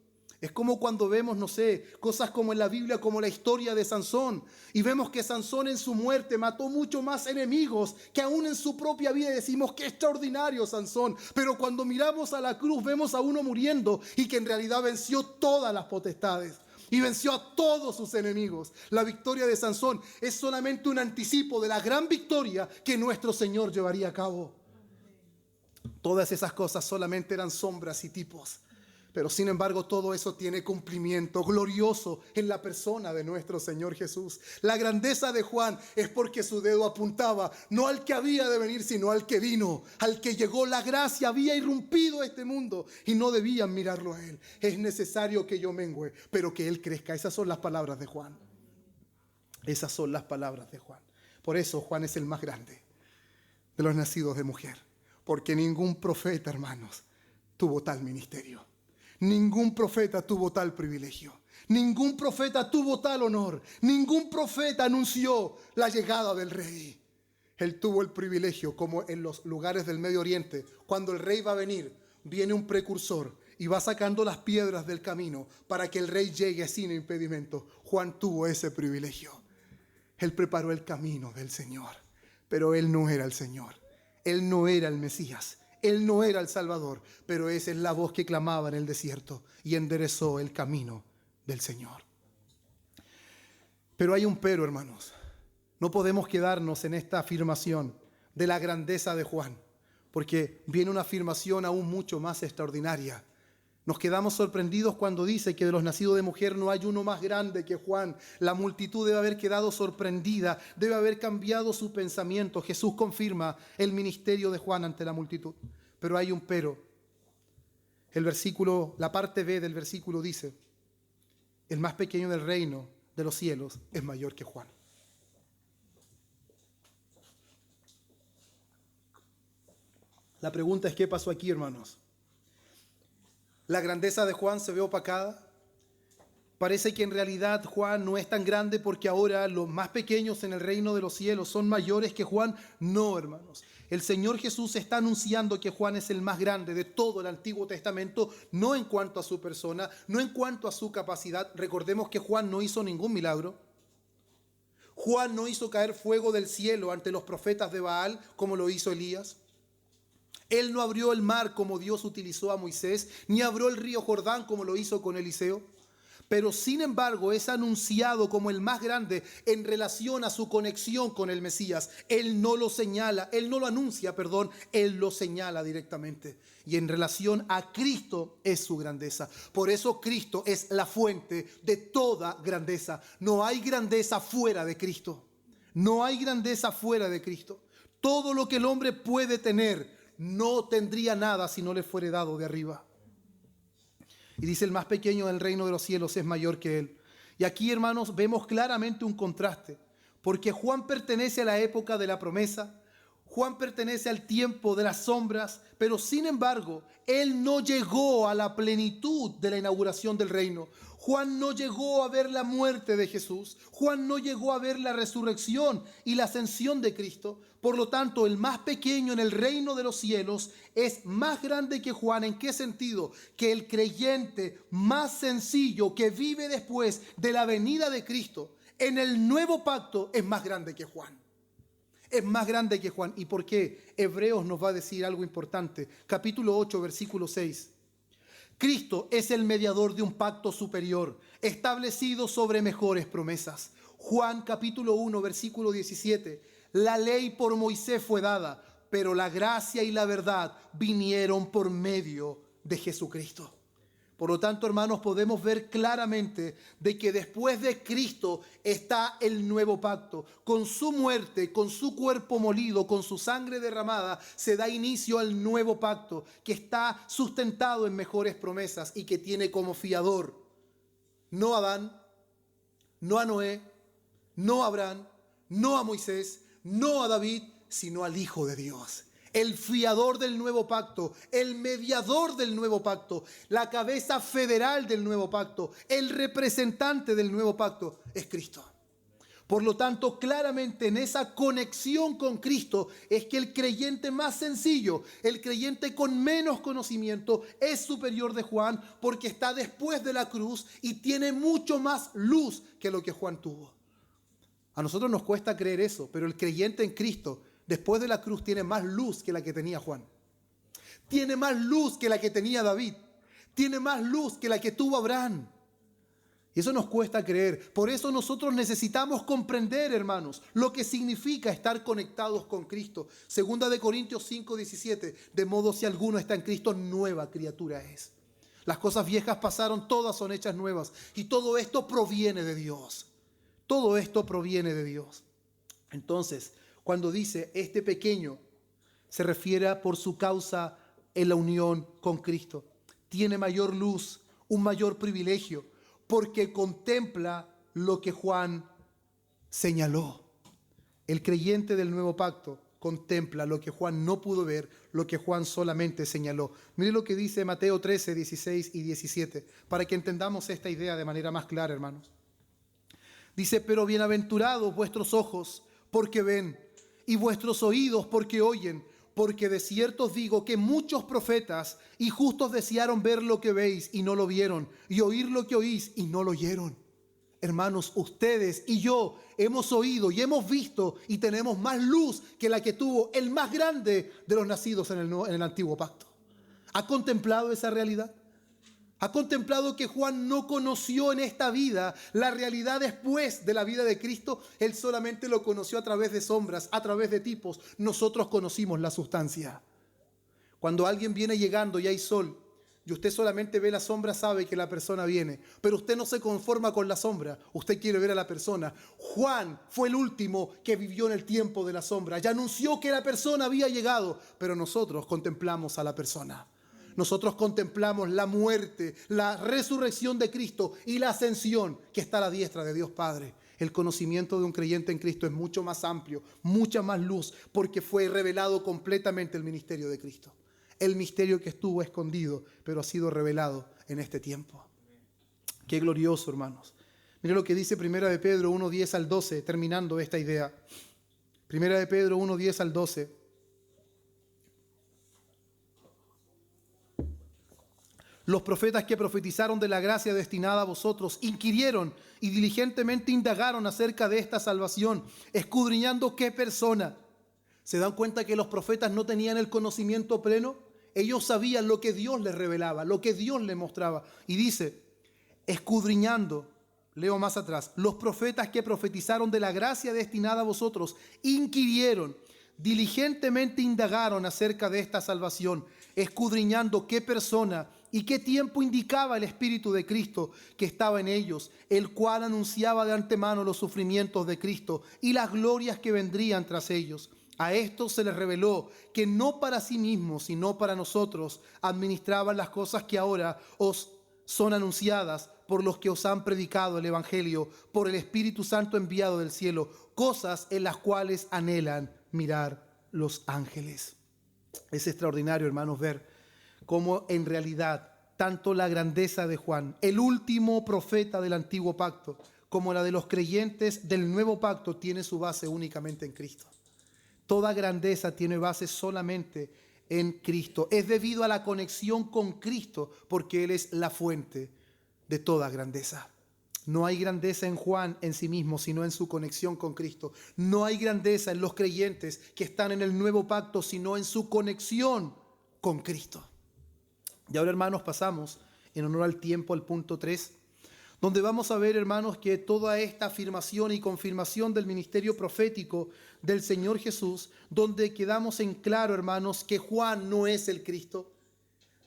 Es como cuando vemos, no sé, cosas como en la Biblia, como la historia de Sansón. Y vemos que Sansón en su muerte mató mucho más enemigos que aún en su propia vida. Y decimos, qué extraordinario Sansón. Pero cuando miramos a la cruz, vemos a uno muriendo y que en realidad venció todas las potestades. Y venció a todos sus enemigos. La victoria de Sansón es solamente un anticipo de la gran victoria que nuestro Señor llevaría a cabo. Todas esas cosas solamente eran sombras y tipos. Pero sin embargo todo eso tiene cumplimiento glorioso en la persona de nuestro Señor Jesús. La grandeza de Juan es porque su dedo apuntaba no al que había de venir, sino al que vino, al que llegó. La gracia había irrumpido a este mundo y no debían mirarlo a él. Es necesario que yo mengüe, pero que él crezca. Esas son las palabras de Juan. Esas son las palabras de Juan. Por eso Juan es el más grande de los nacidos de mujer. Porque ningún profeta, hermanos, tuvo tal ministerio. Ningún profeta tuvo tal privilegio. Ningún profeta tuvo tal honor. Ningún profeta anunció la llegada del rey. Él tuvo el privilegio, como en los lugares del Medio Oriente, cuando el rey va a venir, viene un precursor y va sacando las piedras del camino para que el rey llegue sin impedimento. Juan tuvo ese privilegio. Él preparó el camino del Señor, pero él no era el Señor. Él no era el Mesías. Él no era el Salvador, pero esa es la voz que clamaba en el desierto y enderezó el camino del Señor. Pero hay un pero, hermanos. No podemos quedarnos en esta afirmación de la grandeza de Juan, porque viene una afirmación aún mucho más extraordinaria. Nos quedamos sorprendidos cuando dice que de los nacidos de mujer no hay uno más grande que Juan. La multitud debe haber quedado sorprendida, debe haber cambiado su pensamiento. Jesús confirma el ministerio de Juan ante la multitud. Pero hay un pero. La parte B del versículo dice, el más pequeño del reino de los cielos es mayor que Juan. La pregunta es, ¿qué pasó aquí, hermanos? La grandeza de Juan se ve opacada. Parece que en realidad Juan no es tan grande porque ahora los más pequeños en el reino de los cielos son mayores que Juan. No, hermanos. El Señor Jesús está anunciando que Juan es el más grande de todo el Antiguo Testamento, no en cuanto a su persona, no en cuanto a su capacidad. Recordemos que Juan no hizo ningún milagro. Juan no hizo caer fuego del cielo ante los profetas de Baal como lo hizo Elías. Él no abrió el mar como Dios utilizó a Moisés, ni abrió el río Jordán como lo hizo con Eliseo. Pero sin embargo es anunciado como el más grande en relación a su conexión con el Mesías. Él no lo señala, él no lo anuncia, él lo señala directamente. Y en relación a Cristo es su grandeza. Por eso Cristo es la fuente de toda grandeza. No hay grandeza fuera de Cristo. No hay grandeza fuera de Cristo. Todo lo que el hombre puede tener no tendría nada si no le fuere dado de arriba. Y dice, el más pequeño del reino de los cielos es mayor que él. Y aquí, hermanos, vemos claramente un contraste, porque Juan pertenece a la época de la promesa. Juan pertenece al tiempo de las sombras, pero sin embargo, él no llegó a la plenitud de la inauguración del reino. Juan no llegó a ver la muerte de Jesús. Juan no llegó a ver la resurrección y la ascensión de Cristo. Por lo tanto, el más pequeño en el reino de los cielos es más grande que Juan. ¿En qué sentido? Que el creyente más sencillo que vive después de la venida de Cristo en el nuevo pacto es más grande que Juan. Es más grande que Juan. ¿Y por qué? Hebreos nos va a decir algo importante. Capítulo 8, versículo 6. Cristo es el mediador de un pacto superior, establecido sobre mejores promesas. Juan capítulo 1, versículo 17. La ley por Moisés fue dada, pero la gracia y la verdad vinieron por medio de Jesucristo. Por lo tanto, hermanos, podemos ver claramente de que después de Cristo está el nuevo pacto. Con su muerte, con su cuerpo molido, con su sangre derramada, se da inicio al nuevo pacto que está sustentado en mejores promesas y que tiene como fiador no a Adán, no a Noé, no a Abraham, no a Moisés, no a David, sino al Hijo de Dios. El fiador del nuevo pacto, el mediador del nuevo pacto, la cabeza federal del nuevo pacto, el representante del nuevo pacto es Cristo. Por lo tanto, claramente en esa conexión con Cristo es que el creyente más sencillo, el creyente con menos conocimiento, es superior de Juan porque está después de la cruz y tiene mucho más luz que lo que Juan tuvo. A nosotros nos cuesta creer eso, pero el creyente en Cristo después de la cruz tiene más luz que la que tenía Juan. Tiene más luz que la que tenía David. Tiene más luz que la que tuvo Abraham. Y eso nos cuesta creer. Por eso nosotros necesitamos comprender, hermanos, lo que significa estar conectados con Cristo. Segunda de Corintios 5:17. De modo si alguno está en Cristo, nueva criatura es. Las cosas viejas pasaron, todas son hechas nuevas. Y todo esto proviene de Dios. Todo esto proviene de Dios. Entonces, cuando dice este pequeño, se refiere a por su causa en la unión con Cristo. Tiene mayor luz, un mayor privilegio, porque contempla lo que Juan señaló. El creyente del nuevo pacto contempla lo que Juan no pudo ver, lo que Juan solamente señaló. Mire lo que dice Mateo 13, 16 y 17, para que entendamos esta idea de manera más clara, hermanos. Dice, pero bienaventurados vuestros ojos, porque ven, y vuestros oídos porque oyen, porque de cierto os digo que muchos profetas y justos desearon ver lo que veis y no lo vieron, y oír lo que oís y no lo oyeron. Hermanos, ustedes y yo hemos oído y hemos visto y tenemos más luz que la que tuvo el más grande de los nacidos en el antiguo pacto. ¿Ha contemplado esa realidad? ¿Ha contemplado que Juan no conoció en esta vida la realidad después de la vida de Cristo? Él solamente lo conoció a través de sombras, a través de tipos. Nosotros conocimos la sustancia. Cuando alguien viene llegando y hay sol, y usted solamente ve la sombra, sabe que la persona viene. Pero usted no se conforma con la sombra, usted quiere ver a la persona. Juan fue el último que vivió en el tiempo de la sombra. Ya anunció que la persona había llegado, pero nosotros contemplamos a la persona. Nosotros contemplamos la muerte, la resurrección de Cristo y la ascensión que está a la diestra de Dios Padre. El conocimiento de un creyente en Cristo es mucho más amplio, mucha más luz, porque fue revelado completamente el ministerio de Cristo. El misterio que estuvo escondido, pero ha sido revelado en este tiempo. Qué glorioso, hermanos. Mire lo que dice 1 de Pedro 1, 10 al 12, terminando esta idea. 1 de Pedro 1, 10 al 12. Los profetas que profetizaron de la gracia destinada a vosotros inquirieron y diligentemente indagaron acerca de esta salvación, escudriñando qué persona. ¿Se dan cuenta que los profetas no tenían el conocimiento pleno? Ellos sabían lo que Dios les revelaba, lo que Dios les mostraba. Y dice, escudriñando, leo más atrás, los profetas que profetizaron de la gracia destinada a vosotros inquirieron, diligentemente indagaron acerca de esta salvación, escudriñando qué persona y qué tiempo indicaba el Espíritu de Cristo que estaba en ellos, el cual anunciaba de antemano los sufrimientos de Cristo y las glorias que vendrían tras ellos. A estos se les reveló que no para sí mismos, sino para nosotros, administraban las cosas que ahora os son anunciadas por los que os han predicado el Evangelio, por el Espíritu Santo enviado del cielo, cosas en las cuales anhelan mirar los ángeles. Es extraordinario, hermanos, ver cómo en realidad tanto la grandeza de Juan, el último profeta del antiguo pacto, como la de los creyentes del nuevo pacto, tiene su base únicamente en Cristo. Toda grandeza tiene base solamente en Cristo. Es debido a la conexión con Cristo, porque Él es la fuente de toda grandeza. No hay grandeza en Juan en sí mismo, sino en su conexión con Cristo. No hay grandeza en los creyentes que están en el nuevo pacto, sino en su conexión con Cristo. Y ahora, hermanos, pasamos en honor al tiempo al punto 3, donde vamos a ver, hermanos, que toda esta afirmación y confirmación del ministerio profético del Señor Jesús, donde quedamos en claro, hermanos, que Juan no es el Cristo.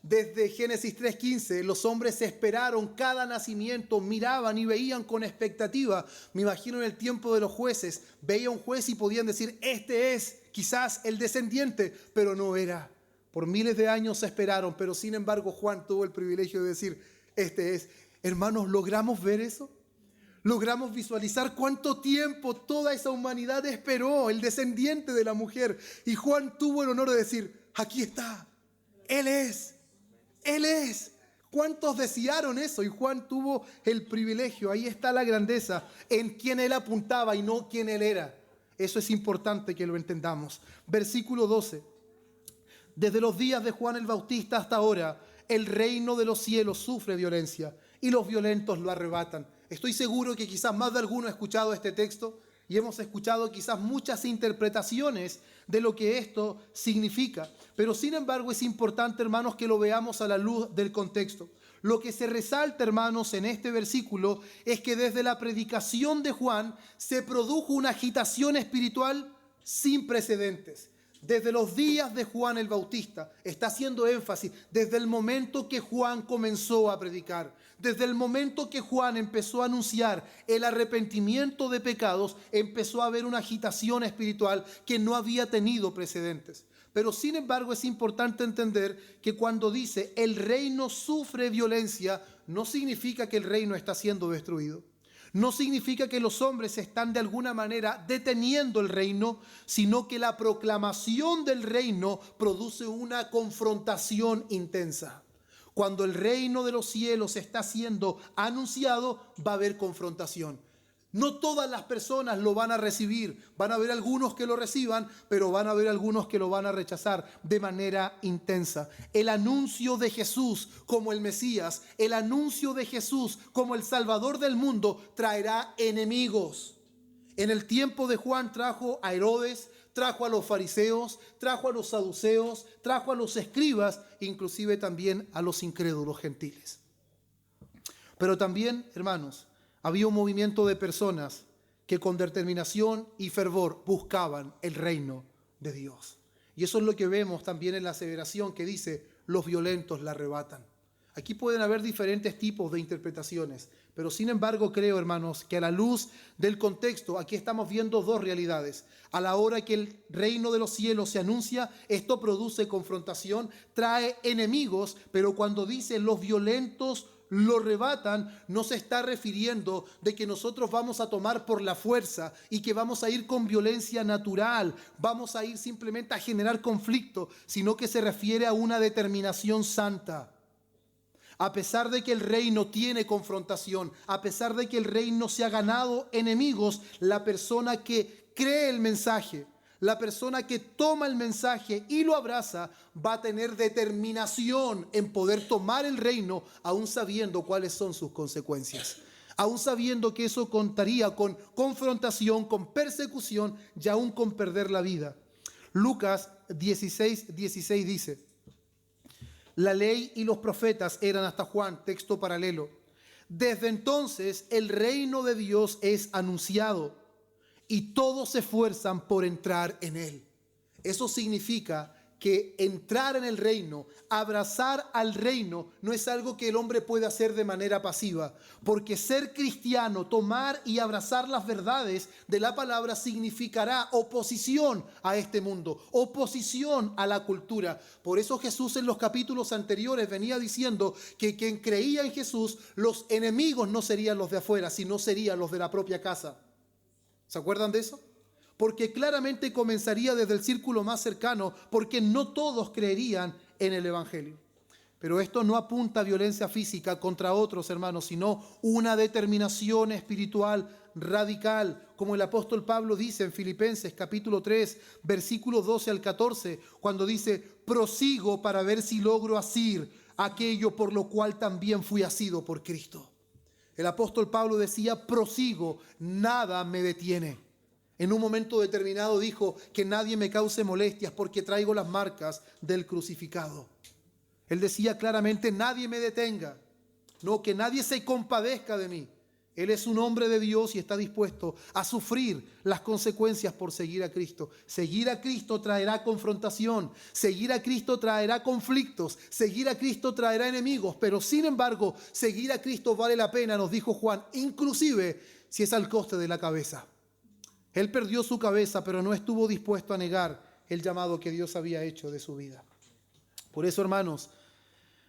Desde Génesis 3:15, los hombres esperaron cada nacimiento, miraban y veían con expectativa. Me imagino en el tiempo de los jueces, veía un juez y podían decir, este es quizás el descendiente, pero no era. Por miles de años esperaron, pero sin embargo Juan tuvo el privilegio de decir, este es. Hermanos, ¿logramos ver eso? ¿Logramos visualizar cuánto tiempo toda esa humanidad esperó el descendiente de la mujer? Y Juan tuvo el honor de decir, aquí está, Él es. Él es. ¿Cuántos desearon eso? Y Juan tuvo el privilegio. Ahí está la grandeza en quien él apuntaba y no quien él era. Eso es importante que lo entendamos. Versículo 12. Desde los días de Juan el Bautista hasta ahora, el reino de los cielos sufre violencia y los violentos lo arrebatan. Estoy seguro que quizás más de alguno ha escuchado este texto y hemos escuchado quizás muchas interpretaciones de lo que esto significa. Pero sin embargo es importante, hermanos, que lo veamos a la luz del contexto. Lo que se resalta, hermanos, en este versículo es que desde la predicación de Juan se produjo una agitación espiritual sin precedentes. Desde los días de Juan el Bautista, está haciendo énfasis, desde el momento que Juan comenzó a predicar, desde el momento que Juan empezó a anunciar el arrepentimiento de pecados, empezó a haber una agitación espiritual que no había tenido precedentes. Pero sin embargo es importante entender que cuando dice el reino sufre violencia, no significa que el reino está siendo destruido. No significa que los hombres están de alguna manera deteniendo el reino, sino que la proclamación del reino produce una confrontación intensa. Cuando el reino de los cielos está siendo anunciado, va a haber confrontación. No todas las personas lo van a recibir. Van a haber algunos que lo reciban, pero van a haber algunos que lo van a rechazar de manera intensa. El anuncio de Jesús como el Mesías, el anuncio de Jesús como el Salvador del mundo, traerá enemigos. En el tiempo de Juan trajo a Herodes, trajo a los fariseos, trajo a los saduceos, trajo a los escribas, inclusive también a los incrédulos gentiles. Pero también, hermanos, había un movimiento de personas que con determinación y fervor buscaban el reino de Dios. Y eso es lo que vemos también en la aseveración que dice, los violentos la arrebatan. Aquí pueden haber diferentes tipos de interpretaciones, pero sin embargo creo, hermanos, que a la luz del contexto, aquí estamos viendo dos realidades. A la hora que el reino de los cielos se anuncia, esto produce confrontación, trae enemigos, pero cuando dice los violentos lo arrebatan, no se está refiriendo de que nosotros vamos a tomar por la fuerza y que vamos a ir con violencia natural, vamos a ir simplemente a generar conflicto, sino que se refiere a una determinación santa. A pesar de que el reino tiene confrontación, a pesar de que el reino se ha ganado enemigos, la persona que cree el mensaje, la persona que toma el mensaje y lo abraza, va a tener determinación en poder tomar el reino, aún sabiendo cuáles son sus consecuencias. Aún sabiendo que eso contaría con confrontación, con persecución y aún con perder la vida. Lucas 16:16 dice, la ley y los profetas eran hasta Juan, texto paralelo. Desde entonces el reino de Dios es anunciado y todos se esfuerzan por entrar en él. Eso significa que entrar en el reino, abrazar al reino, no es algo que el hombre puede hacer de manera pasiva, porque ser cristiano, tomar y abrazar las verdades de la palabra significará oposición a este mundo, oposición a la cultura. Por eso Jesús en los capítulos anteriores venía diciendo que quien creía en Jesús, los enemigos no serían los de afuera, sino serían los de la propia casa. ¿Se acuerdan de eso? porque claramente comenzaría desde el círculo más cercano, porque no todos creerían en el Evangelio. Pero esto no apunta a violencia física contra otros, hermanos, sino una determinación espiritual radical, como el apóstol Pablo dice en Filipenses capítulo 3, versículos 12 al 14, cuando dice: prosigo para ver si logro asir aquello por lo cual también fui asido por Cristo. El apóstol Pablo decía: prosigo, nada me detiene. En un momento determinado dijo: que nadie me cause molestias porque traigo las marcas del crucificado. Él decía claramente: nadie me detenga, no, que nadie se compadezca de mí. Él es un hombre de Dios y está dispuesto a sufrir las consecuencias por seguir a Cristo. Seguir a Cristo traerá confrontación, seguir a Cristo traerá conflictos, seguir a Cristo traerá enemigos, pero sin embargo, seguir a Cristo vale la pena, nos dijo Juan, inclusive si es al coste de la cabeza. Él perdió su cabeza, pero no estuvo dispuesto a negar el llamado que Dios había hecho de su vida. Por eso, hermanos,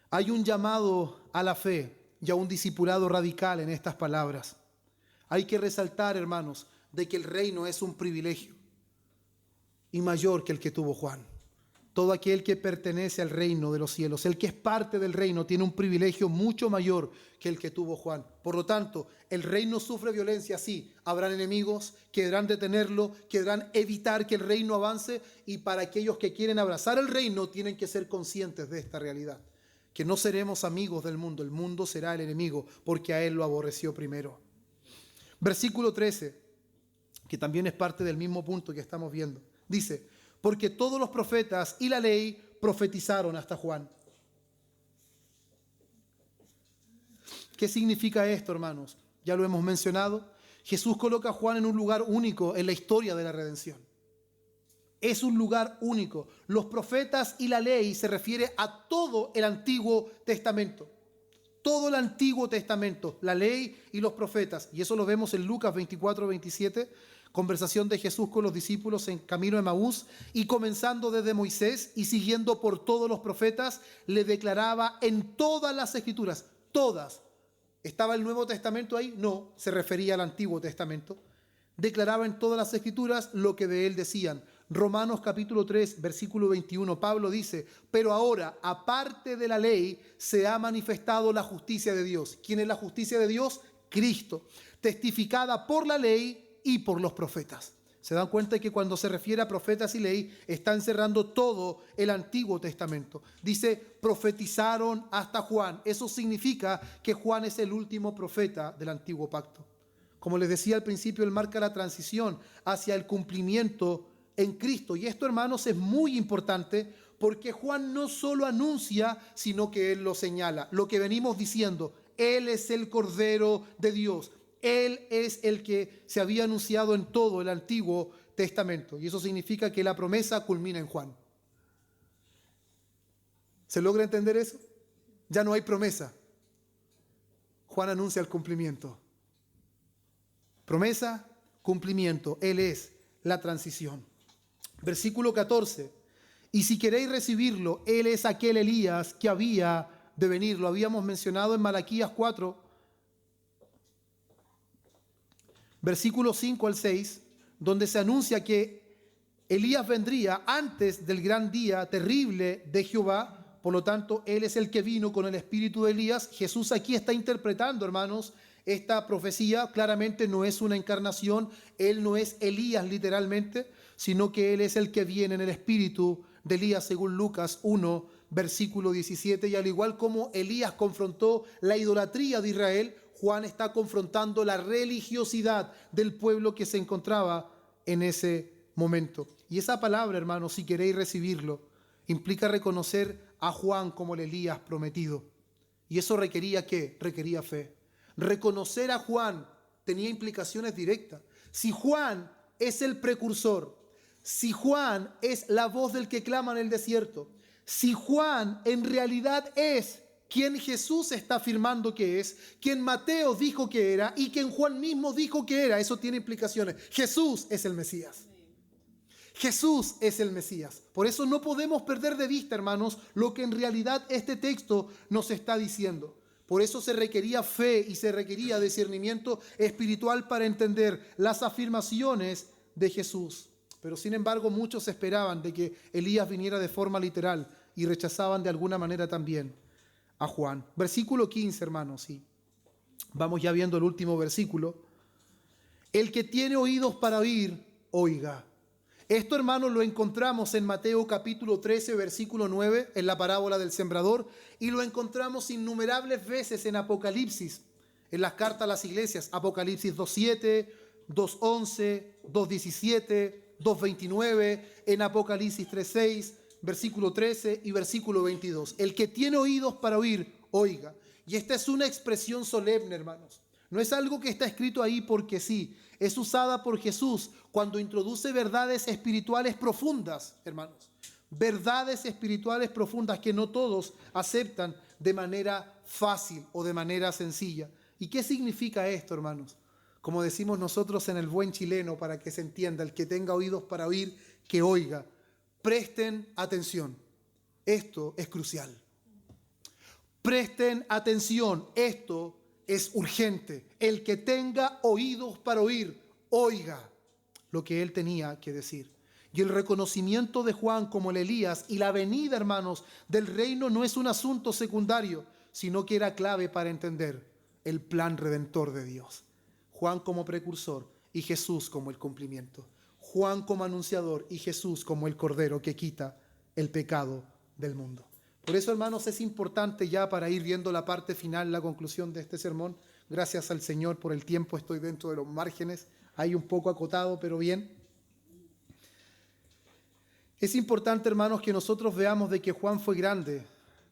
hay un llamado a la fe y a un discipulado radical en estas palabras. Hay que resaltar, hermanos, de que el reino es un privilegio y mayor que el que tuvo Juan. Todo aquel que pertenece al reino de los cielos, el que es parte del reino, tiene un privilegio mucho mayor que el que tuvo Juan. Por lo tanto, el reino sufre violencia, sí. Habrán enemigos que deberán detenerlo, que deberán evitar que el reino avance, y para aquellos que quieren abrazar el reino tienen que ser conscientes de esta realidad, que no seremos amigos del mundo, el mundo será el enemigo, porque a él lo aborreció primero. Versículo 13, que también es parte del mismo punto que estamos viendo, dice: porque todos los profetas y la ley profetizaron hasta Juan. ¿Qué significa esto, hermanos? Ya lo hemos mencionado. Jesús coloca a Juan en un lugar único en la historia de la redención. Es un lugar único. Los profetas y la ley se refiere a todo el Antiguo Testamento. Todo el Antiguo Testamento, la ley y los profetas. Y eso lo vemos en Lucas 24, 27, conversación de Jesús con los discípulos en camino a Emaús, y comenzando desde Moisés y siguiendo por todos los profetas, le declaraba en todas las escrituras, todas. ¿Estaba el Nuevo Testamento ahí? No, se refería al Antiguo Testamento. Declaraba en todas las escrituras lo que de él decían. Romanos capítulo 3, versículo 21, Pablo dice: pero ahora, aparte de la ley, se ha manifestado la justicia de Dios. ¿Quién es la justicia de Dios? Cristo, testificada por la ley y por los profetas. ¿Se dan cuenta que cuando se refiere a profetas y ley, está encerrando todo el Antiguo Testamento? Dice: profetizaron hasta Juan. Eso significa que Juan es el último profeta del Antiguo Pacto. Como les decía al principio, él marca la transición hacia el cumplimiento en Cristo. Y esto, hermanos, es muy importante, porque Juan no solo anuncia, sino que él lo señala. Lo que venimos diciendo: él es el Cordero de Dios. Él es el que se había anunciado en todo el Antiguo Testamento. Y eso significa que la promesa culmina en Juan. ¿Se logra entender eso? Ya no hay promesa. Juan anuncia el cumplimiento. Promesa, cumplimiento. Él es la transición. Versículo 14. Y si queréis recibirlo, él es aquel Elías que había de venir. Lo habíamos mencionado en Malaquías 4. Versículo 5 al 6, donde se anuncia que Elías vendría antes del gran día terrible de Jehová. Por lo tanto, él es el que vino con el espíritu de Elías. Jesús aquí está interpretando, hermanos, esta profecía. Claramente no es una encarnación. Él no es Elías literalmente, sino que él es el que viene en el espíritu de Elías, según Lucas 1, versículo 17. Y al igual como Elías confrontó la idolatría de Israel, Juan está confrontando la religiosidad del pueblo que se encontraba en ese momento. Y esa palabra, hermanos, si queréis recibirlo, implica reconocer a Juan como el Elías prometido. ¿Y eso requería qué? Requería fe. Reconocer a Juan tenía implicaciones directas. Si Juan es el precursor, si Juan es la voz del que clama en el desierto, si Juan en realidad es quien Jesús está afirmando que es, quien Mateo dijo que era y quien Juan mismo dijo que era, eso tiene implicaciones. Jesús es el Mesías. Jesús es el Mesías. Por eso no podemos perder de vista, hermanos, lo que en realidad este texto nos está diciendo. Por eso se requería fe y se requería discernimiento espiritual para entender las afirmaciones de Jesús. Pero sin embargo muchos esperaban de que Elías viniera de forma literal y rechazaban de alguna manera también a Juan. Versículo 15, hermanos, sí. Vamos ya viendo el último versículo. El que tiene oídos para oír, oiga. Esto, hermanos, lo encontramos en Mateo capítulo 13, versículo 9, en la parábola del sembrador, y lo encontramos innumerables veces en Apocalipsis, en las cartas a las iglesias, Apocalipsis 2:7, 2:11, 2:17, 2:29, en Apocalipsis 3:6, versículo 13 y versículo 22. El que tiene oídos para oír, oiga. Y esta es una expresión solemne, hermanos. No es algo que está escrito ahí porque sí. Es usada por Jesús cuando introduce verdades espirituales profundas, hermanos. Verdades espirituales profundas que no todos aceptan de manera fácil o de manera sencilla. ¿Y qué significa esto, hermanos? Como decimos nosotros en el buen chileno, para que se entienda, el que tenga oídos para oír, que oiga. Presten atención. Esto es crucial. Presten atención. Esto es urgente. El que tenga oídos para oír, oiga lo que él tenía que decir. Y el reconocimiento de Juan como el Elías y la venida, hermanos, del reino no es un asunto secundario, sino que era clave para entender el plan redentor de Dios. Juan como precursor y Jesús como el cumplimiento. Juan como anunciador y Jesús como el Cordero que quita el pecado del mundo. Por eso, hermanos, es importante ya para ir viendo la parte final, la conclusión de este sermón. Gracias al Señor por el tiempo, estoy dentro de los márgenes, ahí un poco acotado, pero bien. Es importante, hermanos, que nosotros veamos de que Juan fue grande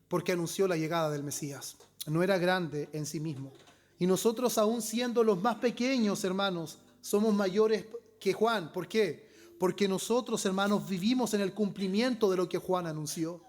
porque anunció la llegada del Mesías. No era grande en sí mismo. Y nosotros, aún siendo los más pequeños, hermanos, somos mayores que Juan. ¿Por qué? Porque nosotros, hermanos, vivimos en el cumplimiento de lo que Juan anunció.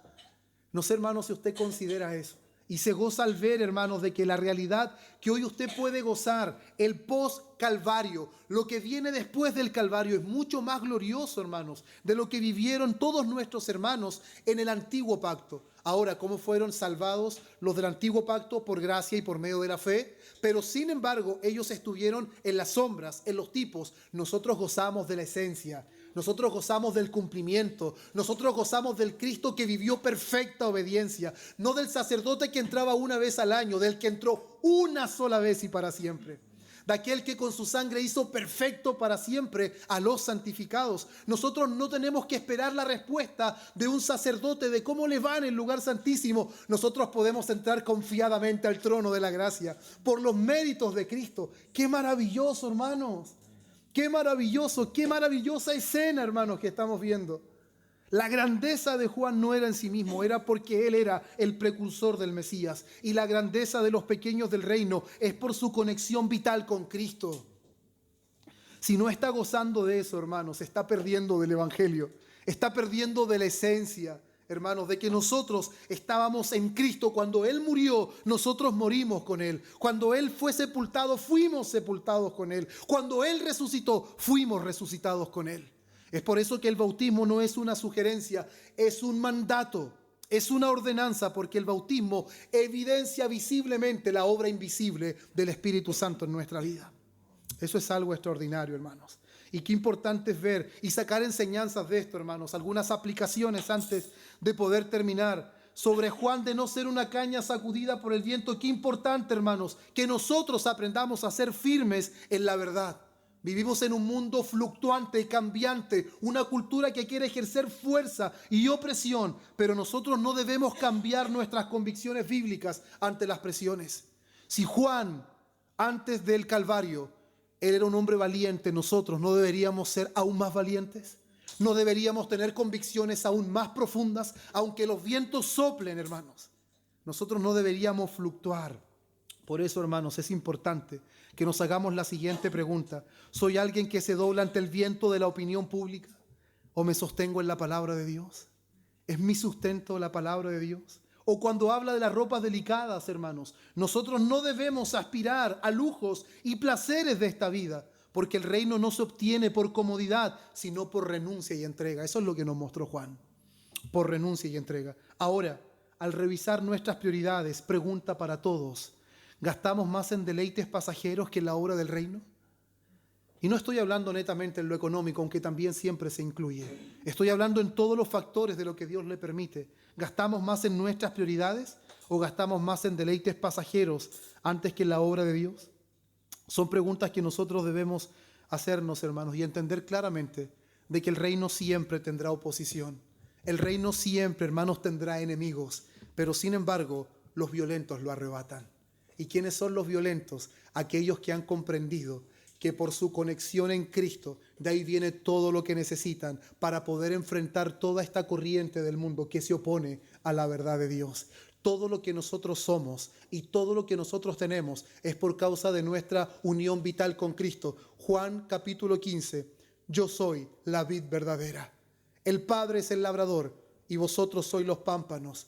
No sé, hermanos, si usted considera eso. Y se goza al ver, hermanos, de que la realidad que hoy usted puede gozar, el post-Calvario, lo que viene después del Calvario, es mucho más glorioso, hermanos, de lo que vivieron todos nuestros hermanos en el antiguo pacto. Ahora, ¿cómo fueron salvados los del antiguo pacto? Por gracia y por medio de la fe. Pero sin embargo, ellos estuvieron en las sombras, en los tipos. Nosotros gozamos de la esencia. Nosotros gozamos del cumplimiento. Nosotros gozamos del Cristo que vivió perfecta obediencia. No del sacerdote que entraba una vez al año, del que entró una sola vez y para siempre. De aquel que con su sangre hizo perfecto para siempre a los santificados. Nosotros no tenemos que esperar la respuesta de un sacerdote de cómo le va en el lugar santísimo. Nosotros podemos entrar confiadamente al trono de la gracia por los méritos de Cristo. ¡Qué maravilloso, hermanos! ¡Qué maravilloso! ¡Qué maravillosa escena, hermanos, que estamos viendo! La grandeza de Juan no era en sí mismo, era porque él era el precursor del Mesías. Y la grandeza de los pequeños del reino es por su conexión vital con Cristo. Si no está gozando de eso, hermanos, está perdiendo del Evangelio, está perdiendo de la esencia, hermanos, de que nosotros estábamos en Cristo. Cuando Él murió, nosotros morimos con Él. Cuando Él fue sepultado, fuimos sepultados con Él. Cuando Él resucitó, fuimos resucitados con Él. Es por eso que el bautismo no es una sugerencia, es un mandato, es una ordenanza, porque el bautismo evidencia visiblemente la obra invisible del Espíritu Santo en nuestra vida. Eso es algo extraordinario, hermanos. Y qué importante es ver y sacar enseñanzas de esto, hermanos. Algunas aplicaciones antes de poder terminar. Sobre Juan de no ser una caña sacudida por el viento. Qué importante, hermanos, que nosotros aprendamos a ser firmes en la verdad. Vivimos en un mundo fluctuante y cambiante, una cultura que quiere ejercer fuerza y opresión, pero nosotros no debemos cambiar nuestras convicciones bíblicas ante las presiones. Si Juan, antes del Calvario, él era un hombre valiente, nosotros no deberíamos ser aún más valientes. No deberíamos tener convicciones aún más profundas, aunque los vientos soplen, hermanos. Nosotros no deberíamos fluctuar. Por eso, hermanos, es importante que nos hagamos la siguiente pregunta. ¿Soy alguien que se dobla ante el viento de la opinión pública? ¿O me sostengo en la palabra de Dios? ¿Es mi sustento la palabra de Dios? O cuando habla de las ropas delicadas, hermanos, nosotros no debemos aspirar a lujos y placeres de esta vida, porque el reino no se obtiene por comodidad, sino por renuncia y entrega. Eso es lo que nos mostró Juan, por renuncia y entrega. Ahora, al revisar nuestras prioridades, pregunta para todos: ¿gastamos más en deleites pasajeros que en la obra del reino? Y no estoy hablando netamente en lo económico, aunque también siempre se incluye. Estoy hablando en todos los factores de lo que Dios le permite. ¿Gastamos más en nuestras prioridades o gastamos más en deleites pasajeros antes que en la obra de Dios? Son preguntas que nosotros debemos hacernos, hermanos, y entender claramente de que el reino siempre tendrá oposición. El reino siempre, hermanos, tendrá enemigos, pero sin embargo, los violentos lo arrebatan. ¿Y quiénes son los violentos? Aquellos que han comprendido que por su conexión en Cristo, de ahí viene todo lo que necesitan para poder enfrentar toda esta corriente del mundo que se opone a la verdad de Dios. Todo lo que nosotros somos y todo lo que nosotros tenemos es por causa de nuestra unión vital con Cristo. Juan capítulo 15, yo soy la vid verdadera. El Padre es el labrador y vosotros sois los pámpanos.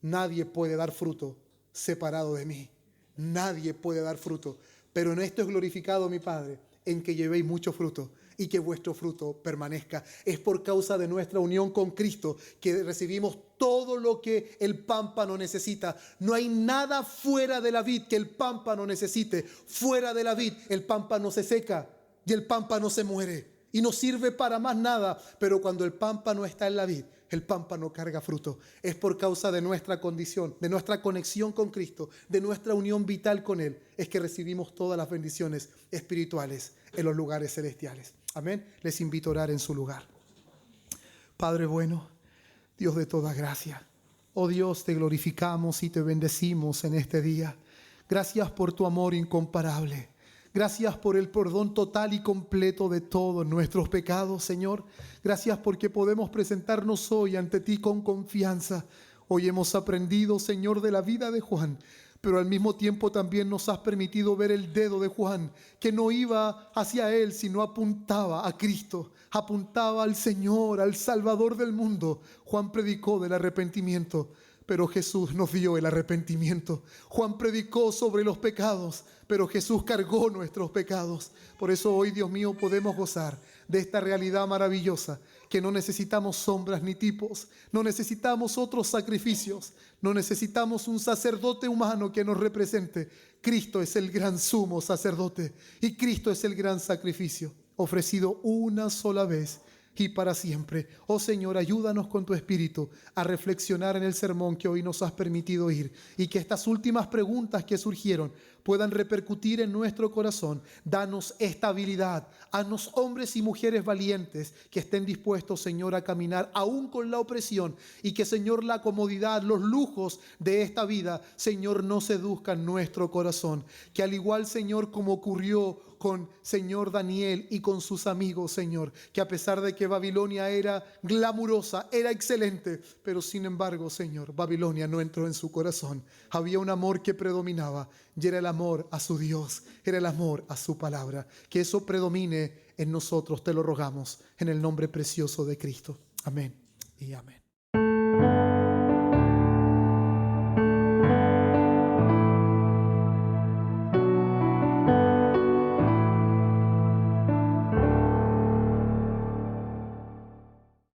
Nadie puede dar fruto separado de mí. Nadie puede dar fruto. Pero en esto es glorificado mi Padre, en que llevéis mucho fruto y que vuestro fruto permanezca. Es por causa de nuestra unión con Cristo que recibimos todo lo que el pámpano necesita. No hay nada fuera de la vid que el pámpano necesite. Fuera de la vid el pámpano se seca y el pámpano se muere y no sirve para más nada. Pero cuando el pámpano está en la vid, el pámpano carga fruto. Es por causa de nuestra condición, de nuestra conexión con Cristo, de nuestra unión vital con Él, es que recibimos todas las bendiciones espirituales en los lugares celestiales. Amén. Les invito a orar en su lugar. Padre bueno, Dios de toda gracia, oh Dios, te glorificamos y te bendecimos en este día. Gracias por tu amor incomparable. Gracias por el perdón total y completo de todos nuestros pecados, Señor. Gracias porque podemos presentarnos hoy ante ti con confianza. Hoy hemos aprendido, Señor, de la vida de Juan, pero al mismo tiempo también nos has permitido ver el dedo de Juan, que no iba hacia él, sino apuntaba a Cristo, apuntaba al Señor, al Salvador del mundo. Juan predicó del arrepentimiento, pero Jesús nos dio el arrepentimiento. Juan predicó sobre los pecados, pero Jesús cargó nuestros pecados. Por eso hoy, Dios mío, podemos gozar de esta realidad maravillosa, que no necesitamos sombras ni tipos, no necesitamos otros sacrificios, no necesitamos un sacerdote humano que nos represente. Cristo es el gran sumo sacerdote y Cristo es el gran sacrificio, ofrecido una sola vez y para siempre. Oh Señor, ayúdanos con tu Espíritu a reflexionar en el sermón que hoy nos has permitido oír, y que estas últimas preguntas que surgieron puedan repercutir en nuestro corazón. Danos estabilidad, haznos hombres y mujeres valientes que estén dispuestos, Señor, a caminar aún con la opresión, y que, Señor, la comodidad, los lujos de esta vida, Señor, no seduzcan nuestro corazón. Que al igual, Señor, como ocurrió con Señor Daniel y con sus amigos, Señor, que a pesar de que Babilonia era glamurosa, era excelente, pero sin embargo, Señor, Babilonia no entró en su corazón. Había un amor que predominaba, y era el amor a su Dios, era el amor a su palabra. Que eso predomine en nosotros, te lo rogamos, en el nombre precioso de Cristo. Amén y amén.